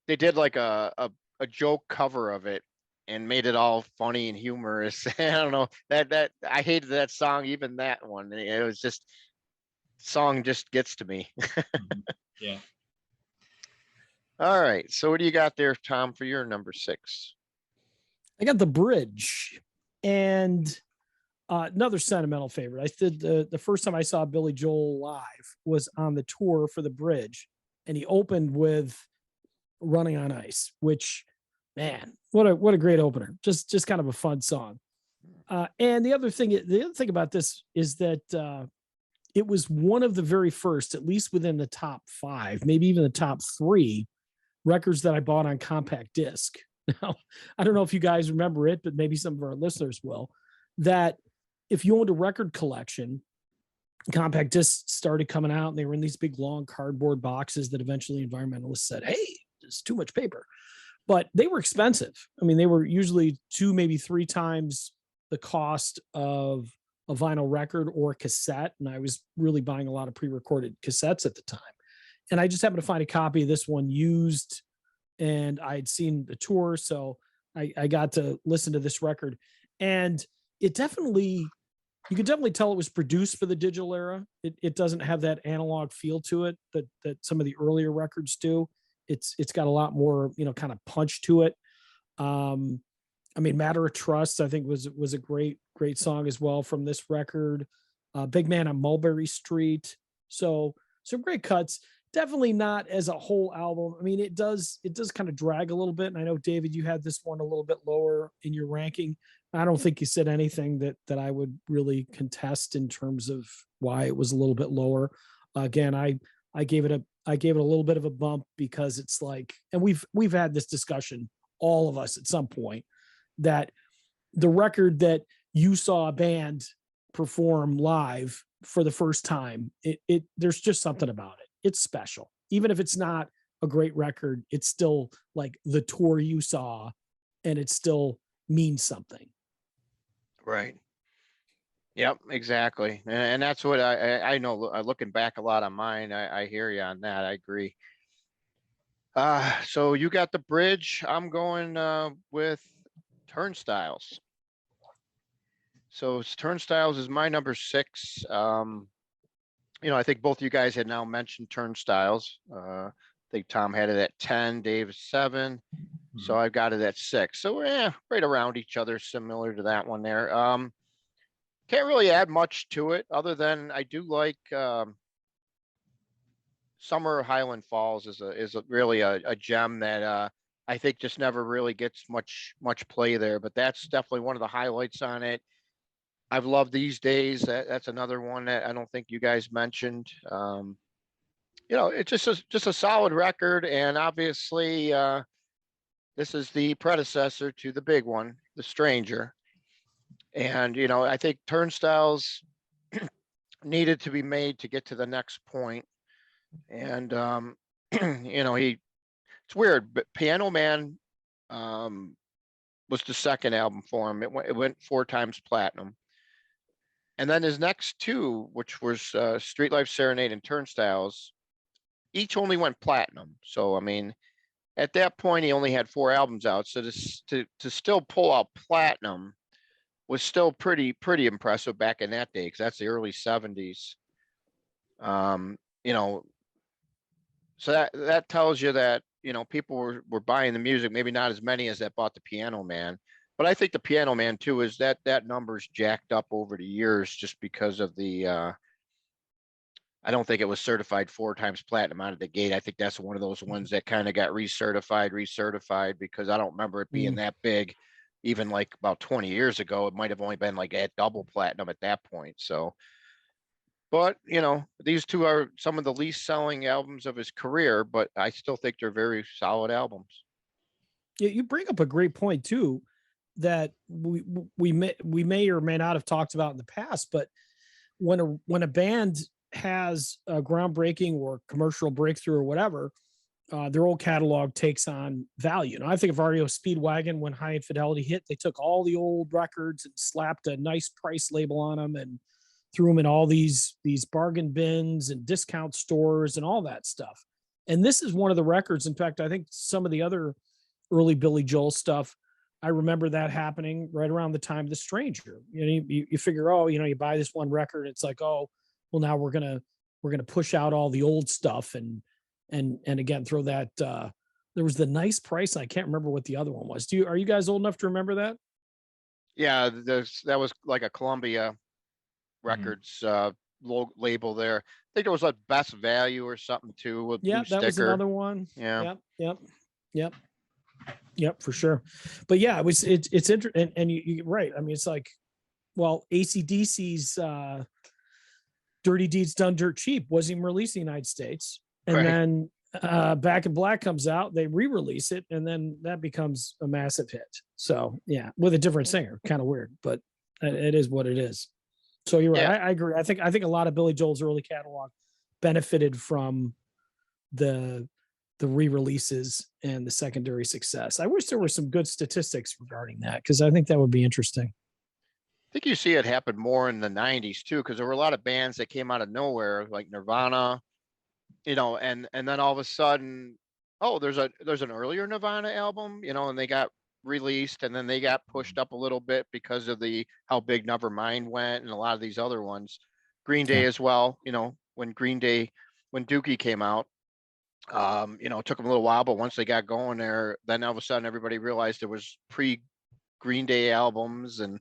they did like a joke cover of it and made it all funny and humorous. I don't know, that I hated that song, even that one. It was just, song just gets to me. Yeah. All right. So what do you got there, Tom, for your number 6? I got The Bridge, and another sentimental favorite. I did the first time I saw Billy Joel live was on the tour for The Bridge, and he opened with Running on Ice, which, man, what a great opener. Just kind of a fun song. And the other thing about this is that it was one of the very first, at least within the top 5, maybe even the top 3 records that I bought on compact disc. Now, I don't know if you guys remember it, but maybe some of our listeners will, that if you owned a record collection, compact discs started coming out, and they were in these big, long cardboard boxes that eventually environmentalists said, hey, there's too much paper. But they were expensive. I mean, they were usually 2, maybe 3 times the cost of a vinyl record or cassette. And I was really buying a lot of pre-recorded cassettes at the time. And I just happened to find a copy of this one used, and I'd seen the tour. So I got to listen to this record, and it definitely, you could definitely tell it was produced for the digital era. It doesn't have that analog feel to it that some of the earlier records do. It's got a lot more, kind of punch to it. I mean, Matter of Trust, I think was a great song as well from this record. Big Man on Mulberry Street. So some great cuts. Definitely not as a whole album. I mean, it does kind of drag a little bit. And I know, David, you had this one a little bit lower in your ranking. I don't think you said anything that I would really contest in terms of why it was a little bit lower. Again, I gave it a little bit of a bump because it's like, and we've had this discussion, all of us at some point, that the record that you saw a band perform live for the first time, it there's just something about it. It's special. Even if it's not a great record, it's still like the tour you saw, and it still means something. Right. Yep, exactly. And that's what I know. Looking back a lot on mine, I hear you on that. I agree. So you got the bridge. I'm going with Turnstiles. So Turnstiles is my number 6. I think both you guys had now mentioned Turnstiles. I think Tom had it at 10, Dave 7. So I've got it at 6. So right around each other, similar to that one there. Can't really add much to it other than I do like Summer Highland Falls is really a gem that I think just never really gets much play there. But that's definitely one of the highlights on it. I've loved These Days. That's another one that I don't think you guys mentioned. It's just a solid record, and obviously this is the predecessor to the big one, The Stranger. And I think Turnstiles needed to be made to get to the next point. And it's weird, but Piano Man was the second album for him. It went 4 times platinum. And then his next 2, which was Street Life Serenade and Turnstiles, each only went platinum. So I mean, at that point he only had 4 albums out. So to still pull out platinum was still pretty impressive back in that day, because that's the early 70s. So that tells you that people were buying the music, maybe not as many as that bought the Piano Man. But I think the Piano Man too is that number's jacked up over the years just because of the I don't think it was certified 4 times platinum out of the gate. I think that's one of those ones that kind of got recertified because I don't remember it being that big. Even like about 20 years ago, it might have only been like at double platinum at that point. So, but these 2 are some of the least selling albums of his career, but I still think they're very solid albums. Yeah, you bring up a great point too, that we may or may not have talked about in the past, but when a band has a groundbreaking or commercial breakthrough or whatever, their old catalog takes on value. I think of REO Speedwagon, when High Infidelity hit, they took all the old records and slapped a nice price label on them and threw them in all these bargain bins and discount stores and all that stuff. And this is one of the records. In fact, I think some of the other early Billy Joel stuff, I remember that happening right around the time of The Stranger. You figure, you buy this one record, it's like, oh, well, now we're gonna push out all the old stuff and again throw that. There was the Nice Price. I can't remember what the other one was. Are you guys old enough to remember that? Yeah, that was like a Columbia Records label there. I think it was like Best Value or something too. With Yeah, that was another one. Yeah. Yep, for sure. But yeah, it's interesting, and you're right. I mean, it's like, well, AC/DC's Dirty Deeds Done Dirt Cheap wasn't even released in the United States. And Right. then Back in Black comes out, they re-release it, and then that becomes a massive hit. So yeah, with a different singer, kind of weird, but it is what it is. So you're right. Yeah. I agree. I think a lot of Billy Joel's early catalog benefited from the re-releases and the secondary success. I wish there were some good statistics regarding that, because I think that would be interesting. I think you see it happen more in the 90s too, because there were a lot of bands that came out of nowhere, like Nirvana, and then all of a sudden, oh, there's an earlier Nirvana album, and they got released, and then they got pushed up a little bit because of how big Nevermind went, and a lot of these other ones. Green Day as well. When Dookie came out, it took them a little while, but once they got going there, then all of a sudden everybody realized there was pre-Green Day albums, and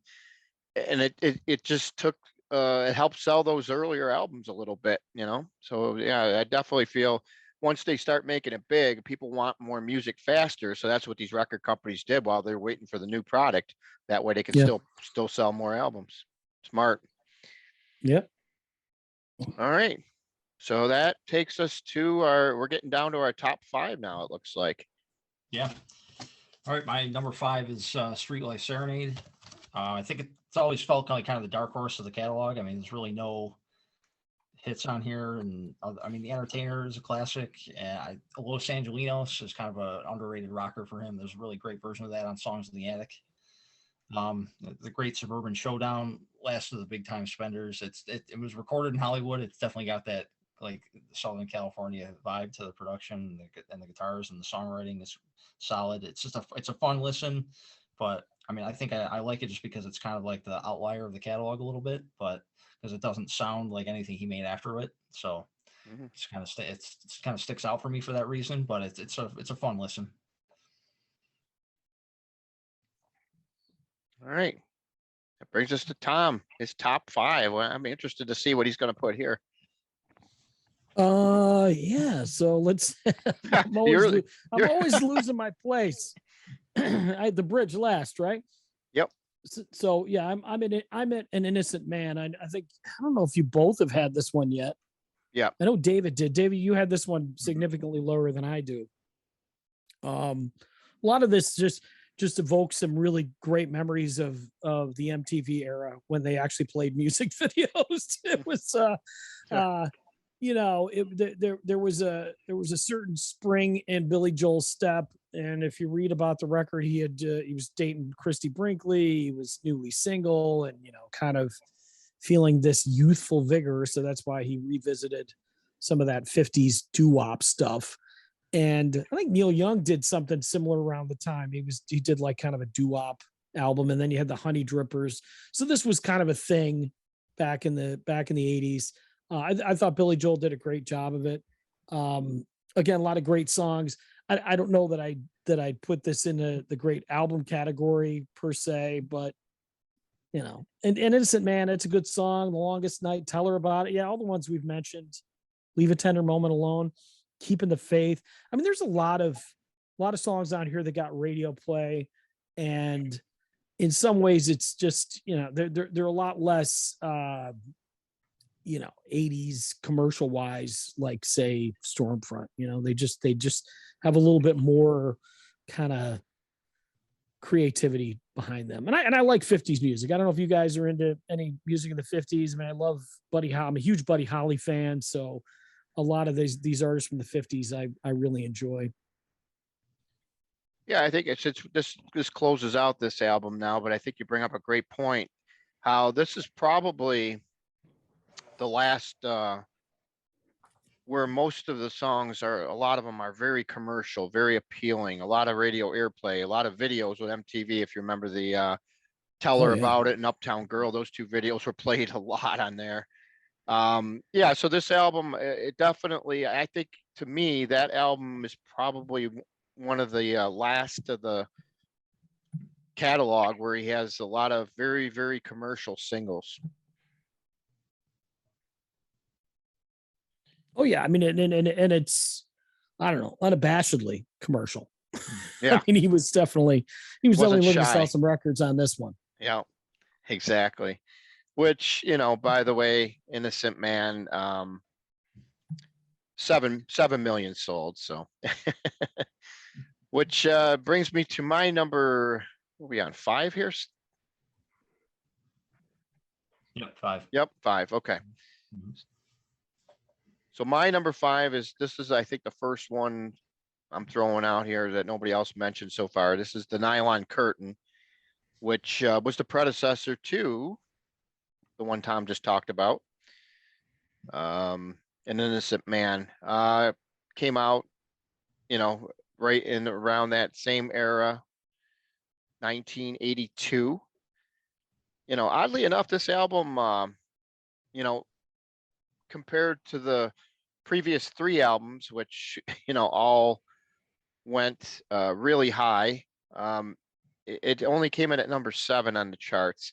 it just took it helped sell those earlier albums a little bit. So yeah, I definitely feel once they start making it big, people want more music faster, so that's what these record companies did while they're waiting for the new product. That way they can Yeah. still sell more albums. Smart. Yep. All right, so that takes us to we're getting down to our top 5 now, it looks like. Yeah. All right, my number 5 is Streetlight Serenade. I think it's always felt kind of the dark horse of the catalog. I mean, there's really no hits on here, and I mean, The Entertainer is a classic. Los Angelinos is kind of an underrated rocker for him. There's a really great version of that on Songs in the Attic. The Great Suburban Showdown, Last of the Big Time Spenders. It was recorded in Hollywood. It's definitely got that like Southern California vibe to the production, and the guitars and the songwriting is solid. It's a fun listen, but I mean, I think I like it just because it's kind of like the outlier of the catalog a little bit, but because it doesn't sound like anything he made after it. So it's kind of it's kind of sticks out for me for that reason, but it's a fun listen. All right, that brings us to Tom, his top 5. Well, I'm interested to see what he's going to put here. Yeah, so let's I'm always losing my place. I had the bridge last, right? Yep. So yeah, I'm an innocent man. I think I don't know if you both have had this one yet. Yeah. I know David did. David, you had this one significantly lower than I do. A lot of this just evokes some really great memories of the MTV era when they actually played music videos. It was Sure. there was a certain spring in Billy Joel's step, and if you read about the record, he was dating Christy Brinkley, he was newly single, and kind of feeling this youthful vigor, so that's why he revisited some of that 50s doo-wop stuff. And I think Neil Young did something similar around the time. He did like kind of a doo-wop album, and then you had the Honey Drippers. So this was kind of a thing back in the 80s. I thought Billy Joel did a great job of it. Again, a lot of great songs. I don't know that I'd put this in the great album category per se, but and Innocent Man, it's a good song. The Longest Night, Tell Her About It. Yeah, all the ones we've mentioned. Leave a Tender Moment Alone, Keeping the Faith. I mean, there's a lot of songs on here that got radio play, and in some ways, it's just they're a lot less 80s commercial wise, like say Stormfront. They just have a little bit more kind of creativity behind them. And I like 50s music. I don't know if you guys are into any music in the 50s. I mean, I love Buddy Holly. I'm a huge Buddy Holly fan, so a lot of these artists from the 50s I really enjoy. Yeah, I think this closes out this album now, but I think you bring up a great point. How this is probably the last where most of the songs a lot of them are very commercial, very appealing, a lot of radio airplay, a lot of videos with MTV. If you remember the Tell Her About It and Uptown Girl, those two videos were played a lot on there. Yeah, so this album, it definitely, I think to me, that album is probably one of the last of the catalog where he has a lot of very, very commercial singles. Oh yeah, I mean, and it's, I don't know, unabashedly commercial. Yeah. I mean, he was definitely looking to shy. sell some records on this one. Yeah, exactly. Which, by the way, Innocent Man, 7 million sold. So, which brings me to my number. What are we on 5 here? Yep, 5. Yep, 5. Okay. Mm-hmm. So my number 5 is I think the first one I'm throwing out here that nobody else mentioned so far. This is the Nylon Curtain, which was the predecessor to the one Tom just talked about. An Innocent Man came out, right in around that same era. 1982. Oddly enough, this album, compared to the previous three albums, which, all went really high, it only came in at number 7 on the charts.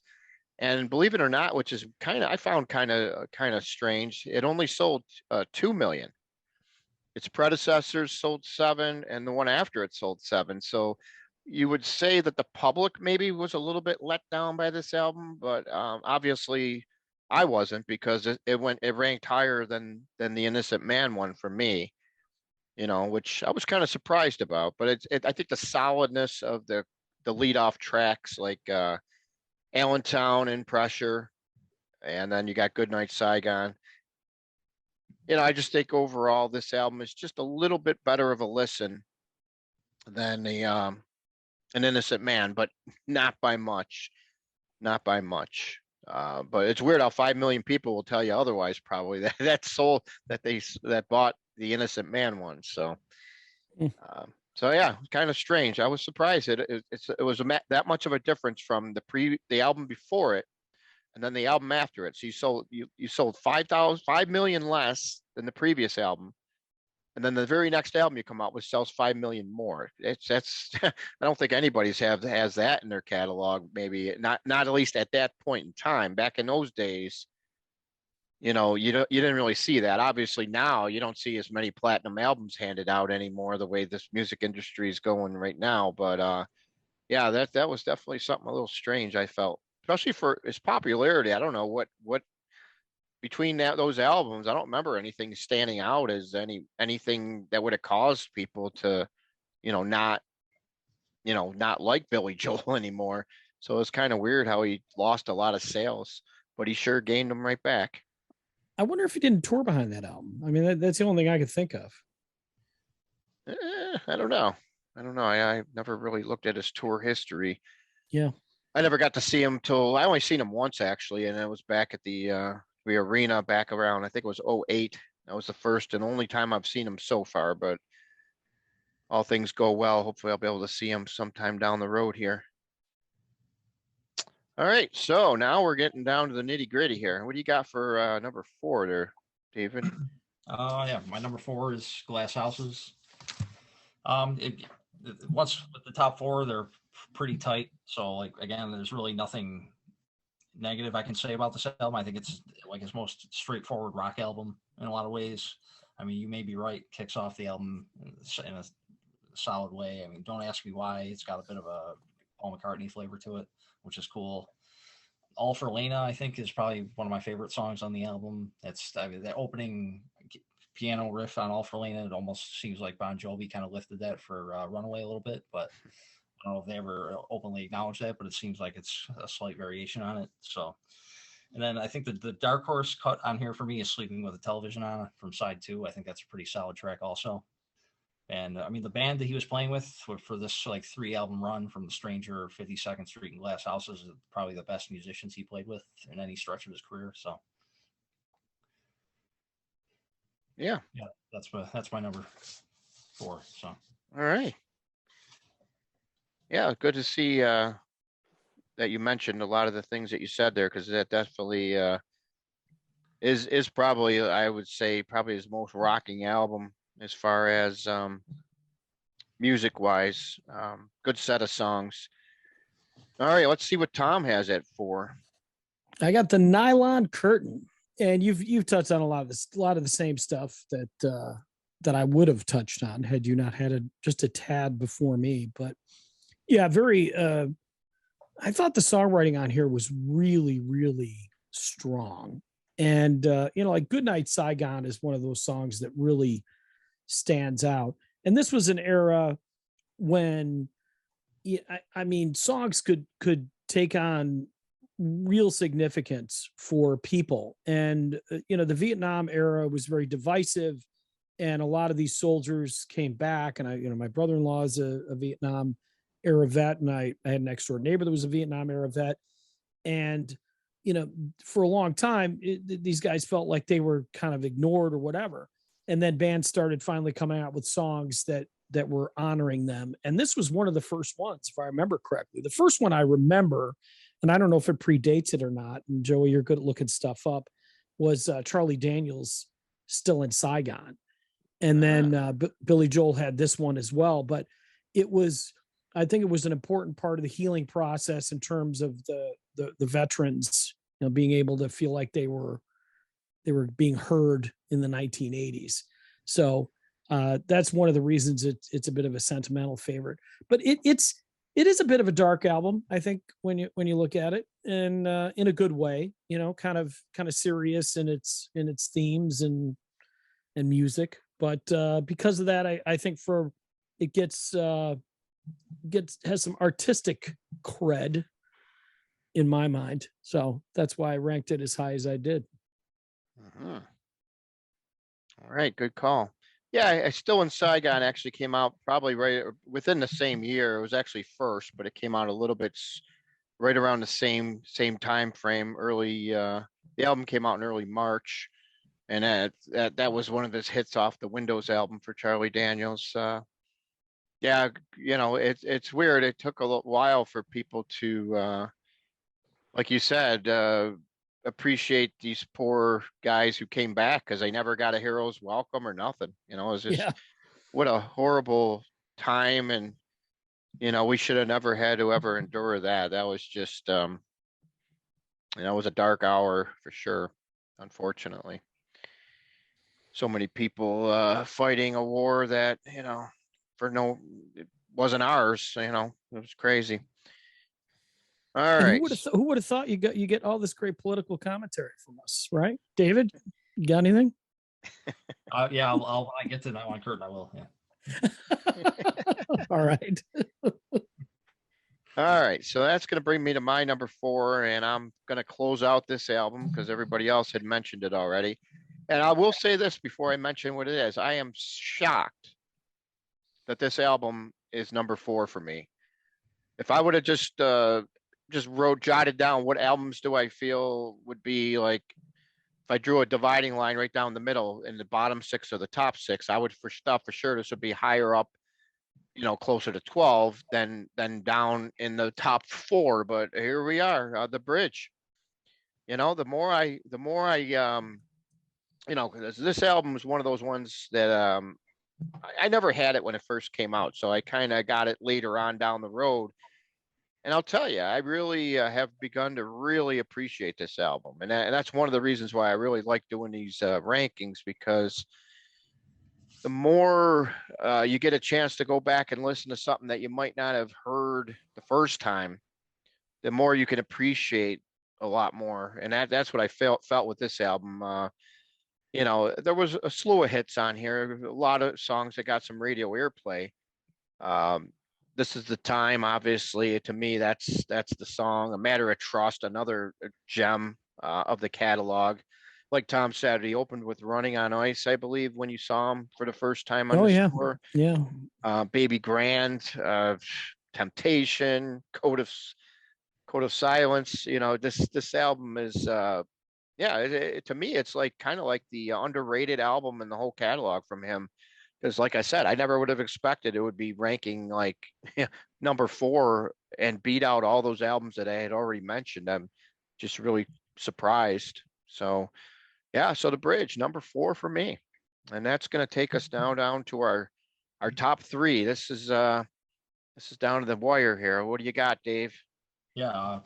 And believe it or not, which is I found kind of strange, it only sold 2 million. Its predecessors sold 7, and the one after it sold 7. So you would say that the public maybe was a little bit let down by this album, but obviously I wasn't, because it ranked higher than the Innocent Man one for me. Which I was kind of surprised about. But I think the solidness of the lead off tracks, like Allentown and Pressure, and then you got Goodnight Saigon. I just think overall this album is just a little bit better of a listen than An Innocent Man, but not by much. Not by much. But it's weird how 5 million people will tell you otherwise, probably, that bought the Innocent Man one. So yeah, kind of strange. I was surprised it was that much of a difference from the album before it and then the album after it. So you sold 5 million less than the previous album, and then the very next album you come out with sells 5 million more. That's I don't think anybody's has that in their catalog. Maybe not at least at that point in time. Back in those days, you didn't really see that. Obviously now you don't see as many platinum albums handed out anymore, the way this music industry is going right now. But yeah, that was definitely something a little strange, I felt, especially for its popularity. I don't know what between those albums, I don't remember anything standing out as anything that would have caused people to, not like Billy Joel anymore. So it's kind of weird how he lost a lot of sales, but he sure gained them right back. I wonder if he didn't tour behind that album. I mean, that's the only thing I could think of. I don't know. I never really looked at his tour history. Yeah. I never got to see him I only seen him once, actually, and it was back at the arena back around, I think it was 08. That was the first and only time I've seen him so far, but all things go well. Hopefully I'll be able to see him sometime down the road here. All right, so now we're getting down to the nitty gritty here. What do you got for number 4 there, David? Yeah, my number 4 is Glass Houses. Once with the top 4, they're pretty tight. So, like, again, there's really nothing negative I can say about this album. I think it's like his most straightforward rock album in a lot of ways. I mean, you may be right. Kicks off the album in a solid way. I mean, Don't Ask Me Why. It's got a bit of a Paul McCartney flavor to it, which is cool. All for Lena, I think, is probably one of my favorite songs on the album. The opening piano riff on All for Lena. It almost seems like Bon Jovi kind of lifted that for Runaway a little bit, but I don't know if they ever openly acknowledge that, but it seems like it's a slight variation on it. So, and then I think the dark horse cut on here for me is Sleeping with a Television On from side 2. I think that's a pretty solid track also. And I mean, the band that he was playing with for this like 3 album run, from The Stranger, 52nd Street, and Glass Houses, is probably the best musicians he played with in any stretch of his career. So, yeah, that's my number 4. So, all right. Yeah, good to see that you mentioned a lot of the things that you said there, because that definitely is probably, I would say, probably his most rocking album as far as music wise. Good set of songs. All right, let's see what Tom has at 4. I got the Nylon Curtain, and you've touched on a lot of the same stuff that I would have touched on had you not had just a tad before me. But yeah, I thought the songwriting on here was really, really strong. And, like Goodnight Saigon is one of those songs that really stands out. And this was an era when, I mean, songs could take on real significance for people. And, the Vietnam era was very divisive, and a lot of these soldiers came back. And my brother-in-law is a Vietnam era vet, and I had an next door neighbor that was a Vietnam era vet. And, for a long time, these guys felt like they were kind of ignored or whatever. And then bands started finally coming out with songs that that were honoring them. And this was one of the first ones, if I remember correctly. The first one I remember, and I don't know if it predates it or not, and Joey, you're good at looking stuff up, was Charlie Daniels, Still in Saigon. And then Billy Joel had this one as well. But it was, I think it was an important part of the healing process in terms of the veterans, being able to feel like they were being heard in the 1980s. So that's one of the reasons it's a bit of a sentimental favorite. But it is a bit of a dark album, I think, when you look at it, and in a good way, kind of serious in its themes and music. But because of that, I think it has some artistic cred in my mind. So that's why I ranked it as high as I did. All right, good call. Yeah, I Still in Saigon actually came out probably right within the same year. It was actually first, but it came out a little bit right around the same time frame. The album came out in early March, and that was one of his hits off the Windows album for Charlie Daniels. Yeah, it's weird. It took a little while for people to, like you said, appreciate these poor guys who came back because they never got a hero's welcome or nothing. It was just what a horrible time, and we should have never had to ever endure that. That was just it was a dark hour for sure, unfortunately. So many people fighting a war that it wasn't ours. It was crazy. All and right. who would have thought you get all this great political commentary from us, right, David? You got anything? Yeah, I'll when I get to Nylon Curtain, I will. Yeah. All right. All right, so that's going to bring me to my number 4, and I'm going to close out this album because everybody else had mentioned it already. And I will say this before I mention what it is. I am shocked that this album is number 4 for me. If I would have just jotted down what albums do I feel would be like, if I drew a dividing line right down the middle in the bottom 6 or the top 6, I would for sure this would be higher up, closer to 12 than down in the top 4. But here we are, the bridge. The more I this album is one of those ones that I never had it when it first came out, so I kind of got it later on down the road. And I'll tell you, I really have begun to really appreciate this album, and that's one of the reasons why I really like doing these rankings, because the more you get a chance to go back and listen to something that you might not have heard the first time, the more you can appreciate a lot more. And that's what I felt with this album. There was a slew of hits on here, a lot of songs that got some radio airplay. This Is the Time, obviously, to me, that's the song. A Matter of Trust, another gem of the catalog. Like Tom said, he opened with Running on Ice, I believe, when you saw him for the first time on the tour. Yeah. Baby Grand, Temptation, Code of Silence. This album is, to me, it's like kind of like the underrated album in the whole catalog from him. Because, like I said, I never would have expected it would be ranking like number 4 and beat out all those albums that I had already mentioned. I'm just really surprised. So, yeah, so the bridge, number 4 for me. And that's going to take us down to our top 3. This is down to the wire here. What do you got, Dave? Yeah,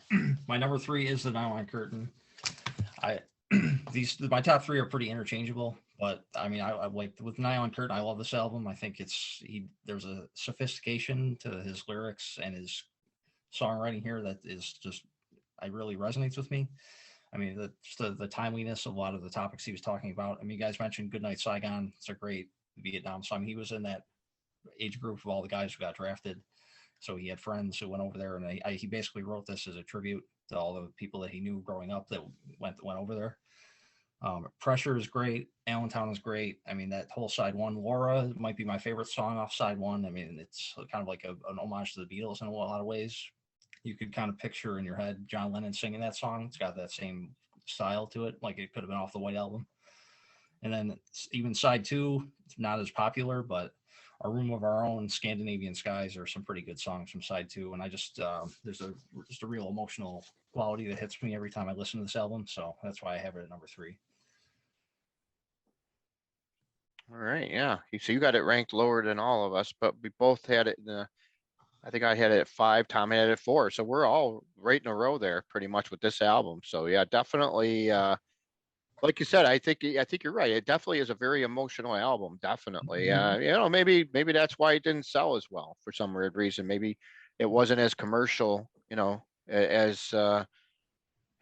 my number 3 is the Nylon Curtain. My top 3 are pretty interchangeable, but I mean, I like with Nylon Curtain. I love this album. I think there's a sophistication to his lyrics and his songwriting here that is just, it really resonates with me. I mean, the timeliness of a lot of the topics he was talking about. I mean, you guys mentioned Goodnight Saigon. It's a great Vietnam song. He was in that age group of all the guys who got drafted. So he had friends who went over there, and he basically wrote this as a tribute to all the people that he knew growing up that went over there. Pressure is great. Allentown is great. I mean, that whole side 1, Laura, might be my favorite song off side 1. I mean, it's kind of like an homage to the Beatles in a lot of ways. You could kind of picture in your head John Lennon singing that song. It's got that same style to it, like it could have been off the White Album. And then even side 2, it's not as popular, but A Room of Our Own, Scandinavian Skies are some pretty good songs from side 2. And I just, there's just a real emotional quality that hits me every time I listen to this album. So that's why I have it at number 3. All right, yeah. So you got it ranked lower than all of us, but we both had it in the, I think I had it at 5, Tom had it at 4. So we're all right in a row there pretty much with this album. So yeah, definitely like you said, I think you're right. It definitely is a very emotional album, definitely. Maybe that's why it didn't sell as well for some weird reason. Maybe it wasn't as commercial, as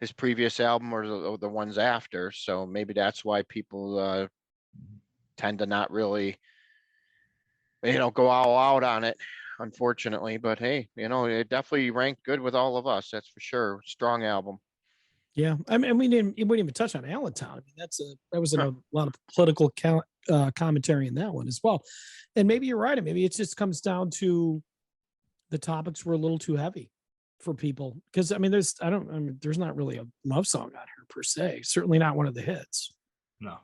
his previous album or the ones after. So maybe that's why people tend to not really, go all out on it, unfortunately. But hey, it definitely ranked good with all of us. That's for sure. Strong album. Yeah, I mean, we didn't even touch on Allentown. I mean, that was a lot of political commentary in that one as well. And maybe you're right. Maybe it just comes down to the topics were a little too heavy for people. Because I mean, there's not really a love song on here per se. Certainly not one of the hits. No.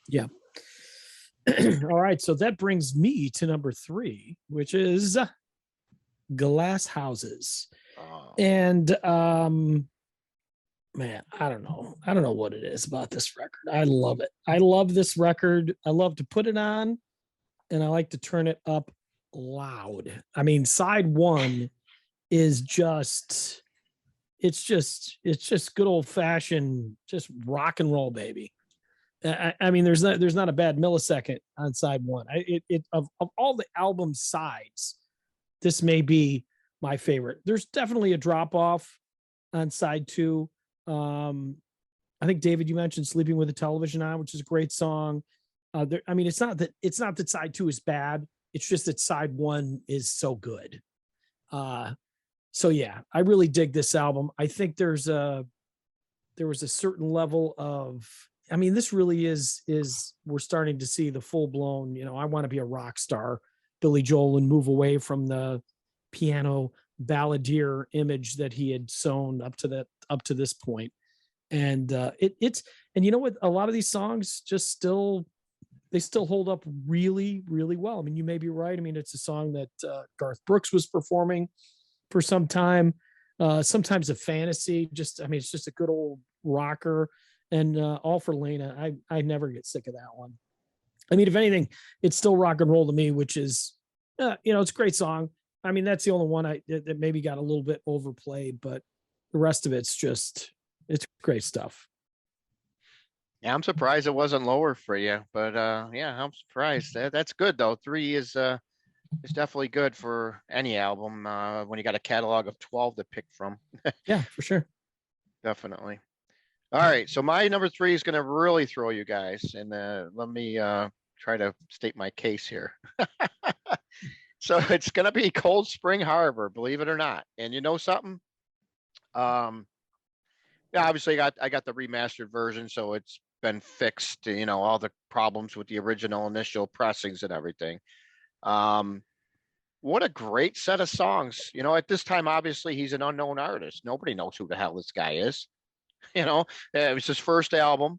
Yeah. All right, so that brings me to number 3, which is Glass Houses. Oh. And man, I don't know what it is about this record. I love it. I love this record. I love to put it on, and I like to turn it up loud. I mean, side 1 is just good old fashioned just rock and roll, baby. I mean, there's not a bad millisecond on side 1. Of all the album sides, this may be my favorite. There's definitely a drop off on side 2. I think David, you mentioned "Sleeping with the Television On," which is a great song. I mean, it's not that side 2 is bad. It's just that side 1 is so good. So yeah, I really dig this album. I think there was a certain level of, I mean, this really is we're starting to see the full blown, I want to be a rock star, Billy Joel, and move away from the piano balladeer image that he had sown up to this point. And it's and you know what, a lot of these songs just still hold up really, really well. I mean, you may be right. I mean, it's a song that Garth Brooks was performing for some time. Sometimes a fantasy, it's just a good old rocker. And All for Lena, I never get sick of that one. I mean, if anything, it's still rock and roll to me, which is, it's a great song. I mean, that's the only one that maybe got a little bit overplayed, but the rest of it's great stuff. Yeah, I'm surprised it wasn't lower for you, but yeah, I'm surprised. That's good though. 3 is definitely good for any album when you got a catalog of 12 to pick from. Yeah, for sure. Definitely. All right, so my number 3 is going to really throw you guys, and let me try to state my case here. So it's going to be Cold Spring Harbor, believe it or not. And you know something? Yeah, obviously I got the remastered version, so it's been fixed. All the problems with the original initial pressings and everything. What a great set of songs. At this time, obviously he's an unknown artist. Nobody knows who the hell this guy is. It was his first album.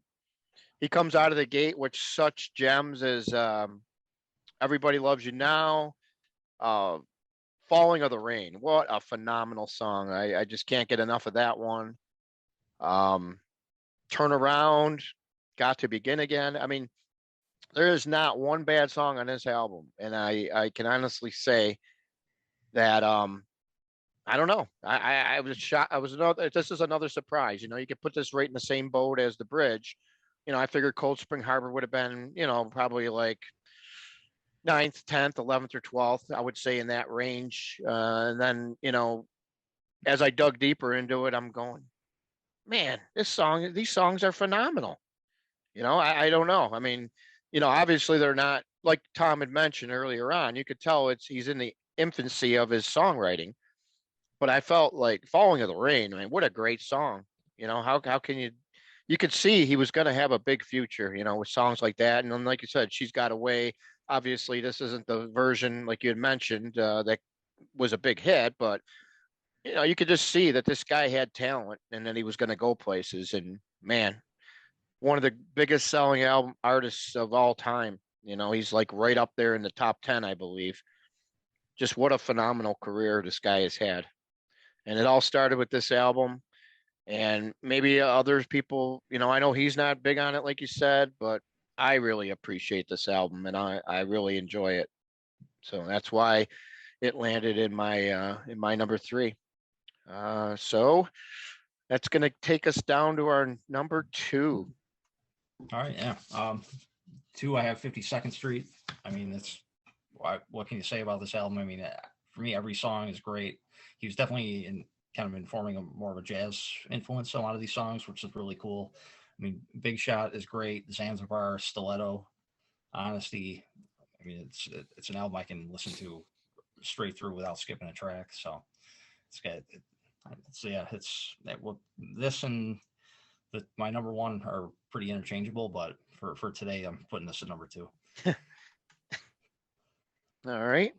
He comes out of the gate with such gems as Everybody Loves You Now, Falling of the Rain. What a phenomenal song. I just can't get enough of that one. Turn Around, Got to Begin Again. I mean, there is not one bad song on this album. And I can honestly say that I don't know. I was shocked. This is another surprise. You could put this right in the same boat as The Bridge. I figured Cold Spring Harbor would have been, probably like 9th, 10th, 11th, or 12th. I would say in that range. And then, as I dug deeper into it, I'm going, man, these songs are phenomenal. I don't know. I mean, obviously they're not, like Tom had mentioned earlier on. You could tell he's in the infancy of his songwriting. But I felt like Falling of the Rain. I mean, what a great song. How can you could see he was going to have a big future, with songs like that. And then, like you said, She's Got Away. Obviously, this isn't the version like you had mentioned that was a big hit, but you could just see that this guy had talent and that he was going to go places. And man, one of the biggest selling album artists of all time. You know, he's like right up there in the top 10, I believe. Just what a phenomenal career this guy has had. And it all started with this album. And maybe others people, you know, I know he's not big on it, like you said, but I really appreciate this album and I really enjoy it. So that's why it landed in my number 3. So that's going to take us down to our number 2. All right, yeah. 2, I have 52nd Street. I mean, that's what can you say about this album? I mean, for me, every song is great. He was definitely kind of informing more of a jazz influence on a lot of these songs, which is really cool. I mean, Big Shot is great. Zanzibar, Stiletto, Honesty. I mean, it's an album I can listen to straight through without skipping a track. So it's got, this and my number 1 are pretty interchangeable, but for today, I'm putting this at number 2. All right.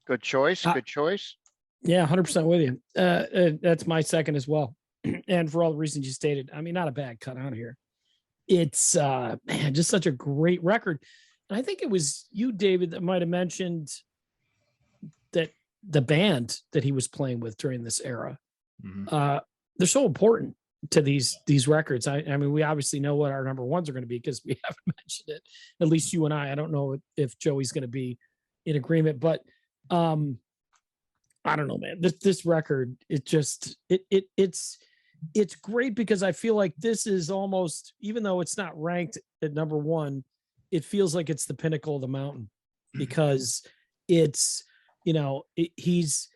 Good choice. Good choice. Yeah, 100% with you. That's my second as well. And for all the reasons you stated, I mean, not a bad cut out here. It's man, just such a great record. And I think it was you, David, that might have mentioned that the band that he was playing with during this era, they're so important to these records. I mean, we obviously know what our number 1s are going to be because we haven't mentioned it. At least you and I don't know if Joey's going to be in agreement, but I don't know, man. This record, it's great because I feel like this is almost, even though it's not ranked at number 1, it feels like it's the pinnacle of the mountain because it's, you know, he's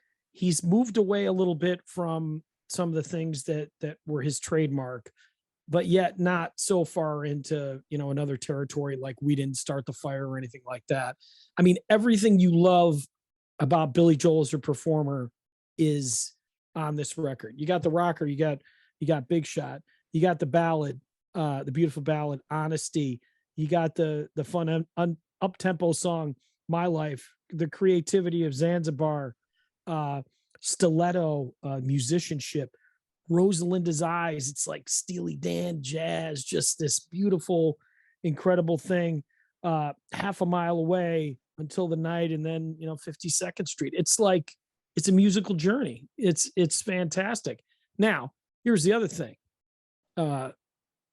moved away a little bit from some of the things that were his trademark, but yet not so far into, you know, another territory like We Didn't Start the Fire or anything like that. I mean, everything you love about Billy Joel as a performer is on this record. You got the rocker, you got Big Shot, you got the ballad, the beautiful ballad, Honesty, you got the fun up-tempo song, My Life, the creativity of Zanzibar, Stiletto, musicianship, Rosalinda's Eyes. It's like Steely Dan jazz, just this beautiful, incredible thing. Half a Mile Away, Until the Night, and then, you know, 52nd Street. It's like, it's a musical journey. It's fantastic. Now, here's the other thing.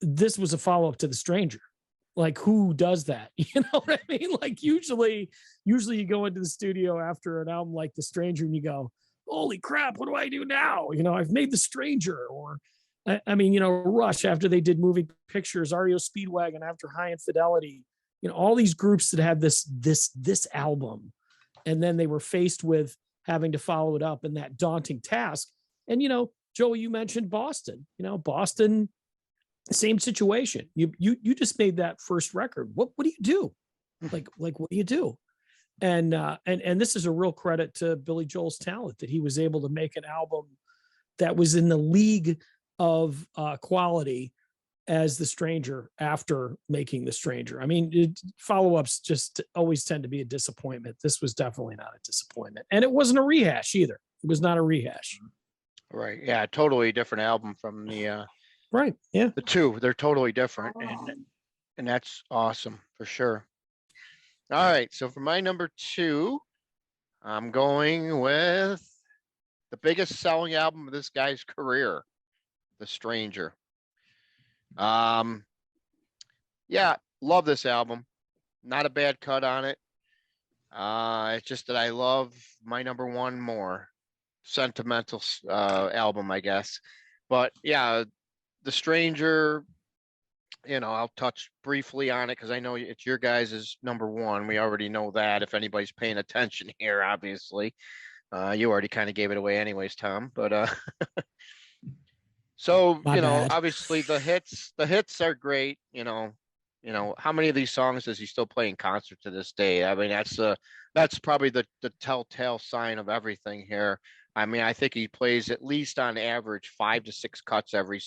This was a follow-up to The Stranger. Like, who does that? You know what I mean? Like, usually you go into the studio after an album like The Stranger and you go, holy crap, what do I do now? You know, I've made The Stranger. Or I mean, you know, Rush, after they did Moving Pictures, REO Speedwagon, after High Infidelity, you know, all these groups that had this album, and then they were faced with having to follow it up in that daunting task. And, you know, Joey, you mentioned Boston. You know, Boston, same situation. You just made that first record. What do you do? Like what do you do? And this is a real credit to Billy Joel's talent that he was able to make an album that was in the league of quality as The Stranger after making The Stranger. I mean, follow-ups just always tend to be a disappointment. This was definitely not a disappointment. And it wasn't a rehash either. It was not a rehash. Right. Yeah, totally different album from the right. Yeah. The two. They're totally different. And that's awesome for sure. All right. So for my number 2, I'm going with the biggest selling album of this guy's career, The Stranger. Yeah, love this album. Not a bad cut on it. It's just that I love my number 1 more. Sentimental album, I guess. But yeah, The Stranger, you know, I'll touch briefly on it because I know it's your guys' number 1. We already know that if anybody's paying attention here, obviously. You already kind of gave it away anyways, Tom. But so, My you know, bad. obviously the hits are great, you know, how many of these songs does he still play in concert to this day? I mean, that's probably the telltale sign of everything here. I mean, I think he plays at least on average 5 to 6 cuts every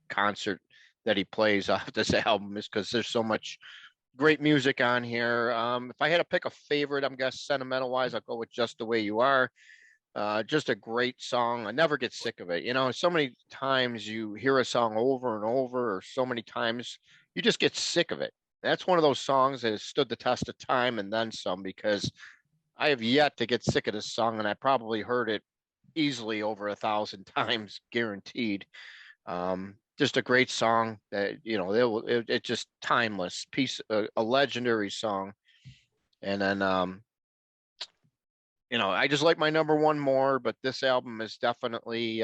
concert that he plays off this album, is because there's so much great music on here. If I had to pick a favorite, I'm guessing sentimental wise, I'll go with Just the Way You Are. Just a great song. I never get sick of it. You know, so many times you hear a song over and over, or so many times you just get sick of it. that's one of those songs that has stood the test of time and then some, because I have yet to get sick of this song, and I probably heard it easily over 1,000 times, guaranteed. Just a great song that, it just timeless piece, a legendary song. And then, I just like my number one more, but this album is definitely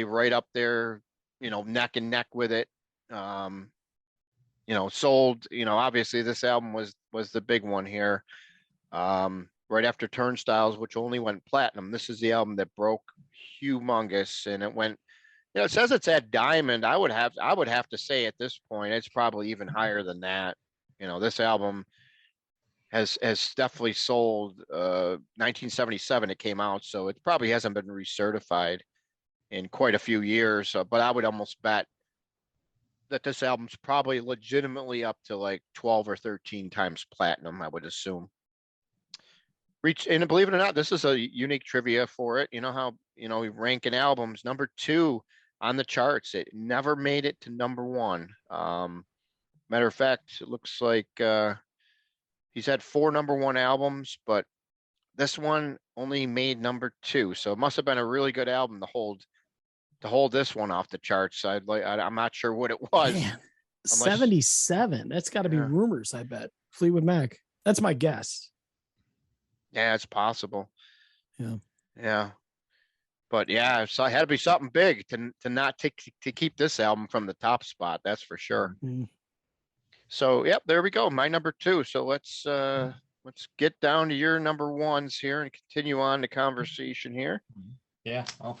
right up there, neck and neck with it. Um, sold, obviously this album was the big one here. Right after Turnstiles, which only went platinum. This is the album that broke humongous, and it went, it says it's at diamond. I would have to say at this point it's probably even higher than that. This album has definitely sold. 1977 it came out, so it probably hasn't been recertified in quite a few years. But I would almost bet that this album's probably legitimately up to like 12 or 13 times platinum, I would assume. And believe it or not, this is a unique trivia for it. You know how, we rank in albums, number 2 on the charts. It never made it to number 1. Matter of fact, it looks like he's had 4 number 1 albums, but this one only made number 2. So it must have been a really good album to hold this one off the charts. I'm not sure what it was. Man, 77. That's got to be Yeah. Rumors, I bet. Fleetwood Mac. That's my guess. Yeah, it's possible. Yeah. Yeah. But yeah, so it had to be something big to not to keep this album from the top spot. That's for sure. Mm. So, yep, there we go. My number 2. So let's get down to your number 1s here and continue on the conversation here. Yeah. Well,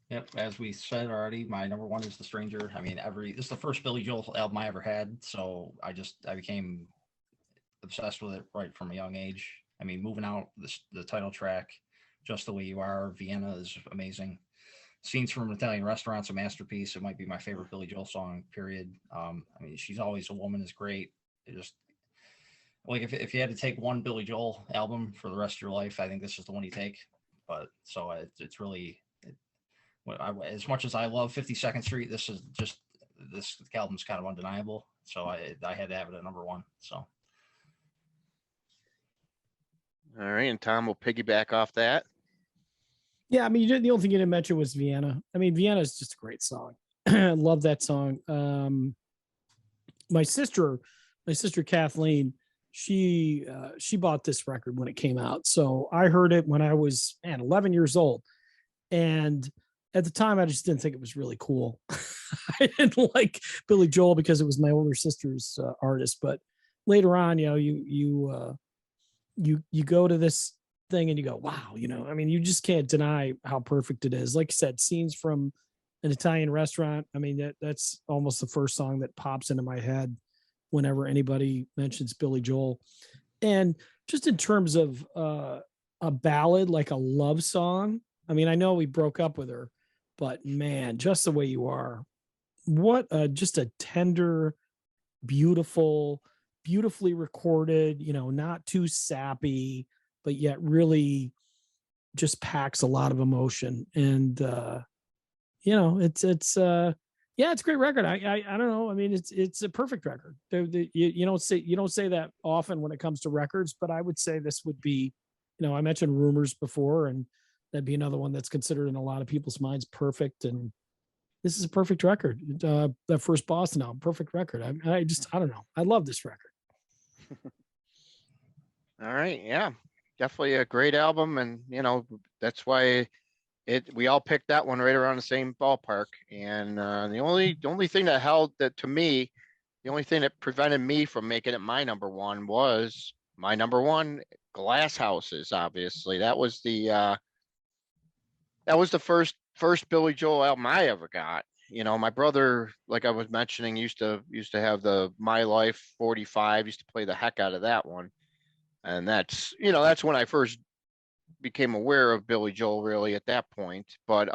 yep. As we said already, my number 1 is The Stranger. I mean, this is the first Billy Joel album I ever had, so I became obsessed with it right from a young age. I mean, Moving Out, the title track, Just the Way You Are, Vienna is amazing. Scenes from an Italian Restaurant's a masterpiece. It might be my favorite Billy Joel song, period. I mean, She's Always a Woman is great. It just, like, if you had to take one Billy Joel album for the rest of your life, I think this is the one you take. But so it's really, as much as I love 52nd Street, this album's kind of undeniable. So I had to have it at number 1. So. All right, and Tom will piggyback off that. Yeah, I mean, the only thing you didn't mention was Vienna. I mean, Vienna is just a great song. I love that song. My sister Kathleen, she bought this record when it came out. So I heard it when I was 11 years old. And at the time, I just didn't think it was really cool. I didn't like Billy Joel because it was my older sister's artist. But later on, you go to this thing and you go, wow, I mean, you just can't deny how perfect it is. Like I said, Scenes from an Italian Restaurant. I mean, that's almost the first song that pops into my head whenever anybody mentions Billy Joel. And just in terms of a ballad, like a love song, I mean, I know we broke up with her, but man, Just the Way You Are, what just a tender, beautifully recorded, not too sappy, but yet really just packs a lot of emotion. And it's a great record. I don't know. I mean, it's a perfect record. You don't say that often when it comes to records, but I would say this would be, I mentioned Rumors before, and that'd be another one that's considered in a lot of people's minds perfect. And this is a perfect record. That first Boston album, perfect record. I don't know. I love this record. All right, yeah, definitely a great album, and that's why we all picked that one right around the same ballpark. And the only thing that held that to me, the only thing that prevented me from making it my number 1 was my number 1, Glass Houses. Obviously, that was the first Billy Joel album I ever got. My brother, like I was mentioning, used to have the My Life 45, used to play the heck out of that one. And that's when I first became aware of Billy Joel, really, at that point. But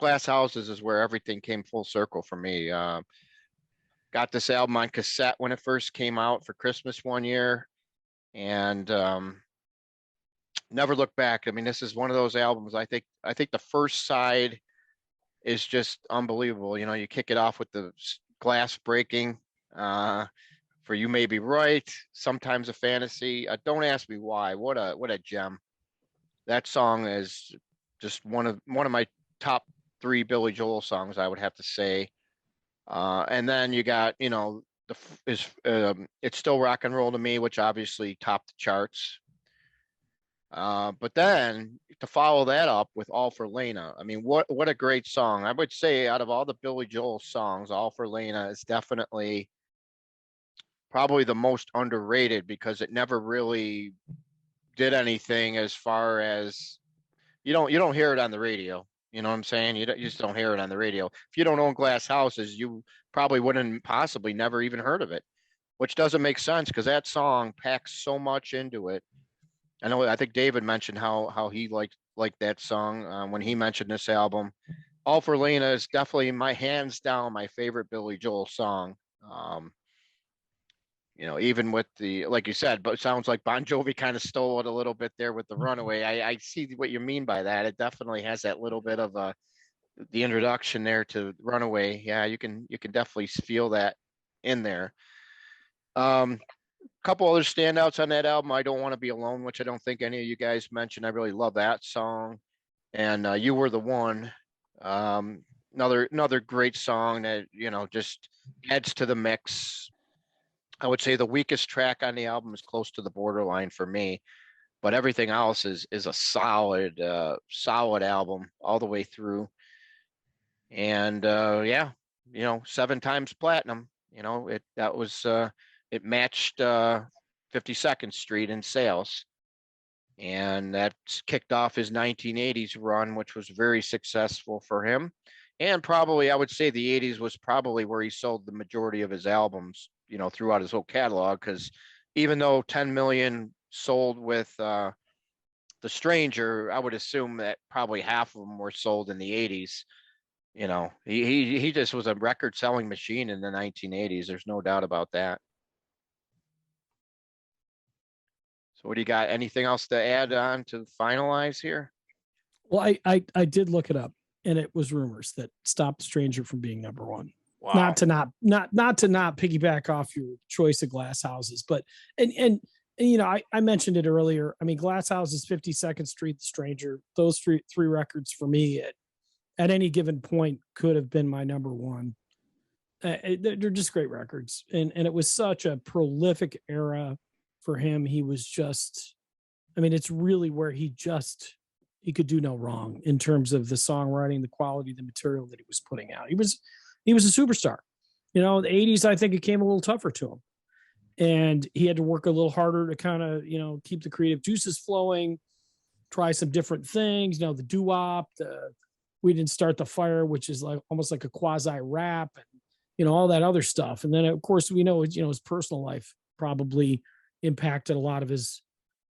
Glass Houses is where everything came full circle for me. Got this album on cassette when it first came out for Christmas one year, and never looked back. I mean, this is one of those albums. I think the first side is just unbelievable. You kick it off with the Glass Breaking, For You May Be Right, Sometimes a Fantasy. Don't ask me why. What a gem. That song is just one of my top 3 Billy Joel songs, I would have to say. And then you got, It's Still Rock and Roll to Me, which obviously topped the charts. But then to follow that up with All for Lena, I mean, what a great song. I would say out of all the Billy Joel songs, All for Lena is definitely probably the most underrated because it never really did anything as far as you don't hear it on the radio. You know what I'm saying? You just don't hear it on the radio. If you don't own glass houses, you probably wouldn't possibly never even heard of it, which doesn't make sense because that song packs so much into it. I think David mentioned how he liked that song when he mentioned this album. All for Lena is definitely hands down my favorite Billy Joel song. Even with the, like you said, but it sounds like Bon Jovi kind of stole it a little bit there with the Runaway. I see what you mean by that. It definitely has that little bit of the introduction there to Runaway. Yeah, you can definitely feel that in there. Couple other standouts on that album. I Don't Want to Be Alone, which I don't think any of you guys mentioned. I really love that song. And You Were the One. Another great song that, just adds to the mix. I would say the weakest track on the album is Close to the Borderline for me, but everything else is a solid album all the way through. And yeah, 7 times platinum. It matched 52nd Street in sales, and that kicked off his 1980s run, which was very successful for him. And probably, I would say the 80s was probably where he sold the majority of his albums, throughout his whole catalog. Because even though 10 million sold with The Stranger, I would assume that probably half of them were sold in the 80s. He just was a record selling machine in the 1980s. There's no doubt about that. So what do you got? Anything else to add on to finalize here? Well, I did look it up, and it was rumors that Stop the Stranger from being number one. Wow. Not to not piggyback off your choice of glass houses, but and I mentioned it earlier. I mean, Glass Houses, 52nd Street, The Stranger, those three records for me at any given point could have been my number one. They're just great records, and it was such a prolific era for him. He was just, I mean, it's really where he could do no wrong in terms of the songwriting, the quality, the material that he was putting out. He was a superstar. The 80s, I think it came a little tougher to him, and he had to work a little harder to kind of, keep the creative juices flowing, try some different things. The doo-wop, We Didn't Start the Fire, which is like almost like a quasi rap, and all that other stuff. And then of course we know his personal life probably impacted a lot of his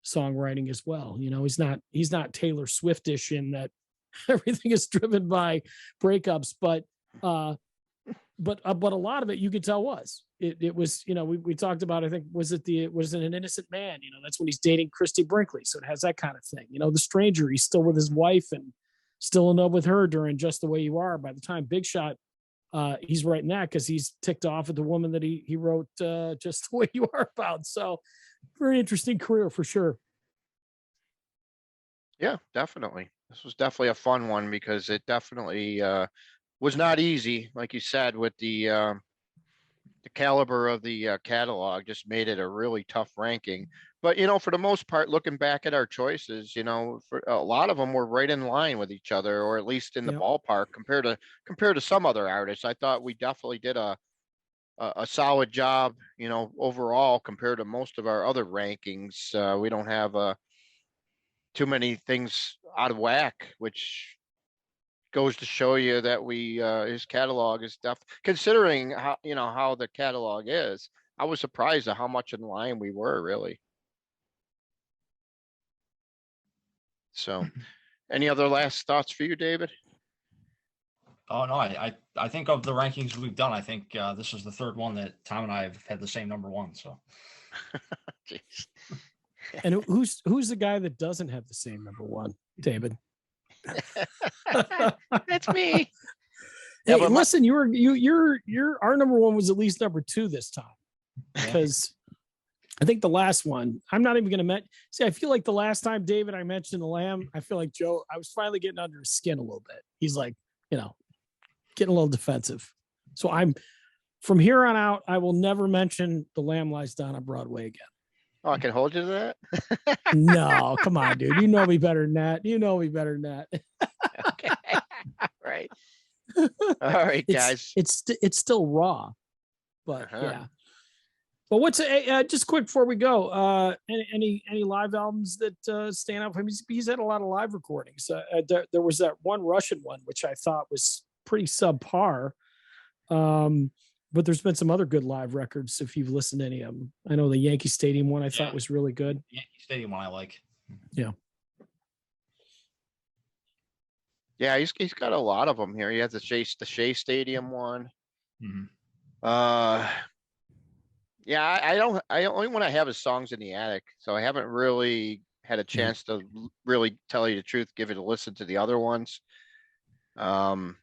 songwriting as well. He's not Taylor Swiftish in that everything is driven by breakups, but a lot of it you could tell was it was, we talked about, I think, was it An Innocent Man? That's when he's dating Christy Brinkley. So it has that kind of thing. The Stranger, he's still with his wife and still in love with her during Just the Way You Are. By the time Big Shot, he's writing that because he's ticked off at the woman that he wrote Just the Way You Are about. So very interesting career for sure. Yeah, definitely. This was definitely a fun one because it definitely was not easy, like you said, with the caliber of the catalog. Just made it a really tough ranking. But for the most part, looking back at our choices, for a lot of them were right in line with each other, or at least in the ballpark compared to some other artists. I thought we definitely did a solid job, overall compared to most of our other rankings. We don't have too many things out of whack, which goes to show you that his catalog is considering how the catalog is. I was surprised at how much in line we were, really. So, any other last thoughts for you, David? Oh no, I think of the rankings we've done, I think this is the third one that Tom and I have had the same number one. So, jeez. And who's the guy that doesn't have the same number one, David? That's me. Yeah, Hey, but listen, you're our number one was at least number two this time because I think the last one, I'm not even going to see. I feel like the last time, David, I mentioned the Lamb, I feel like Joe, I was finally getting under his skin a little bit. He's like, getting a little defensive. So from here on out, I will never mention The Lamb Lies Down on Broadway again. Oh, I can hold you to that. No, come on, dude. You know me better than that. You know me better than that. Okay. Right. All right, guys. It's still raw, but Uh-huh. yeah. But what's just quick before we go? Any live albums that stand out? I mean, he's had a lot of live recordings. There was that one Russian one which I thought was pretty subpar. But there's been some other good live records if you've listened to any of them. I know the Yankee Stadium one I thought was really good. Yankee Stadium one I like. Yeah. Yeah, he's got a lot of them here. He has the Shea Stadium one. Mm-hmm. Yeah, I only want to have his songs in the attic, so I haven't really had a chance to really tell you the truth, give it a listen to the other ones. I mean,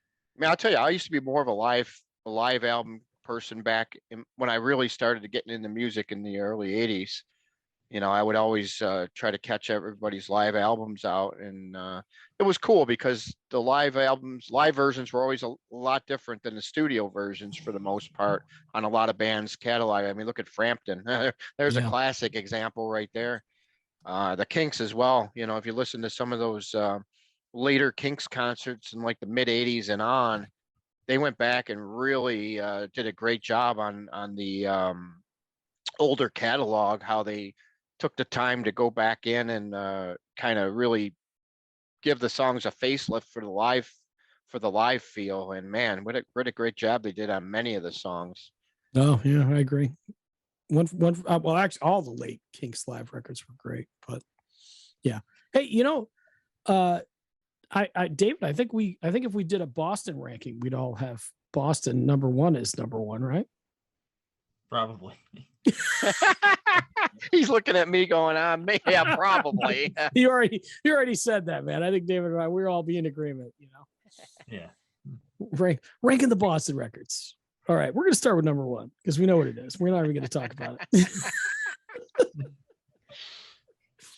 I'll tell you, I used to be more of a live album person back when I really started getting into music in the early '80s. I would always try to catch everybody's live albums out, and it was cool because the live versions were always a lot different than the studio versions for the most part on a lot of bands' catalog. I mean, look at Frampton. There's a classic example right there. The Kinks as well. If you listen to some of those later Kinks concerts in like the mid '80s and on, they went back and really did a great job on the older catalog, how they took the time to go back in and kind of really give the songs a facelift for the live feel. And man, what a great job they did on many of the songs. Oh yeah, I agree. Well, actually, all the late Kinks live records were great, but yeah. Hey, David, I think if we did a Boston ranking, we'd all have Boston number one is number one, right? Probably. He's looking at me going, yeah, probably. you already said that, man. I think David and I, we're all be in agreement, Yeah. Ranking the Boston records. All right, we're going to start with number one because we know what it is. We're not even going to talk about it.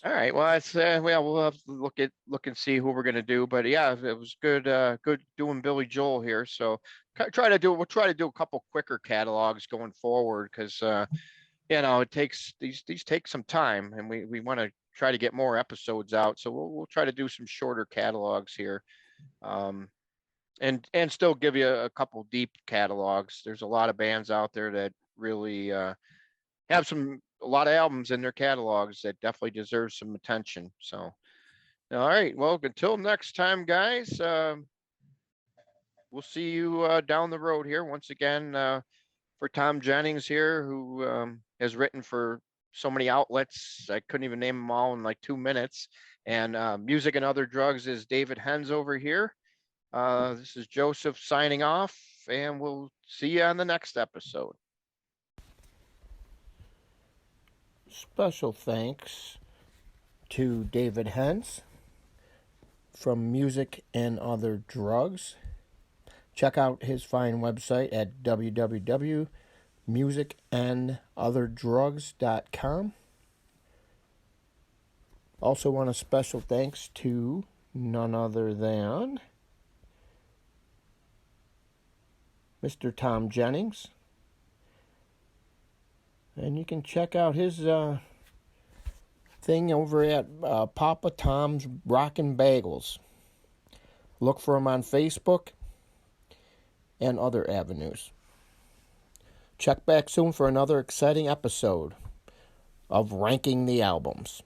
All right. Well, it's we'll have to look and see who we're going to do. But yeah, it was good doing Billy Joel here. So we'll try to do a couple quicker catalogs going forward because it takes these take some time, and we want to try to get more episodes out. So we'll try to do some shorter catalogs here, and still give you a couple deep catalogs. There's a lot of bands out there that really have a lot of albums in their catalogs that definitely deserve some attention. So, all right. Well, until next time, guys, we'll see you down the road here. Once again, for Thom Jennings here, who has written for so many outlets. I couldn't even name them all in like 2 minutes. And Music and Other Drugs is David Hens over here. This is Joseph signing off, and we'll see you on the next episode. Special thanks to David Hens from Music and Other Drugs. Check out his fine website at www.musicandotherdrugs.com. Also want a special thanks to none other than Mr. Thom Jennings. And you can check out his thing over at Papa Tom's Rockin' Bagels. Look for him on Facebook and other avenues. Check back soon for another exciting episode of Ranking the Albums.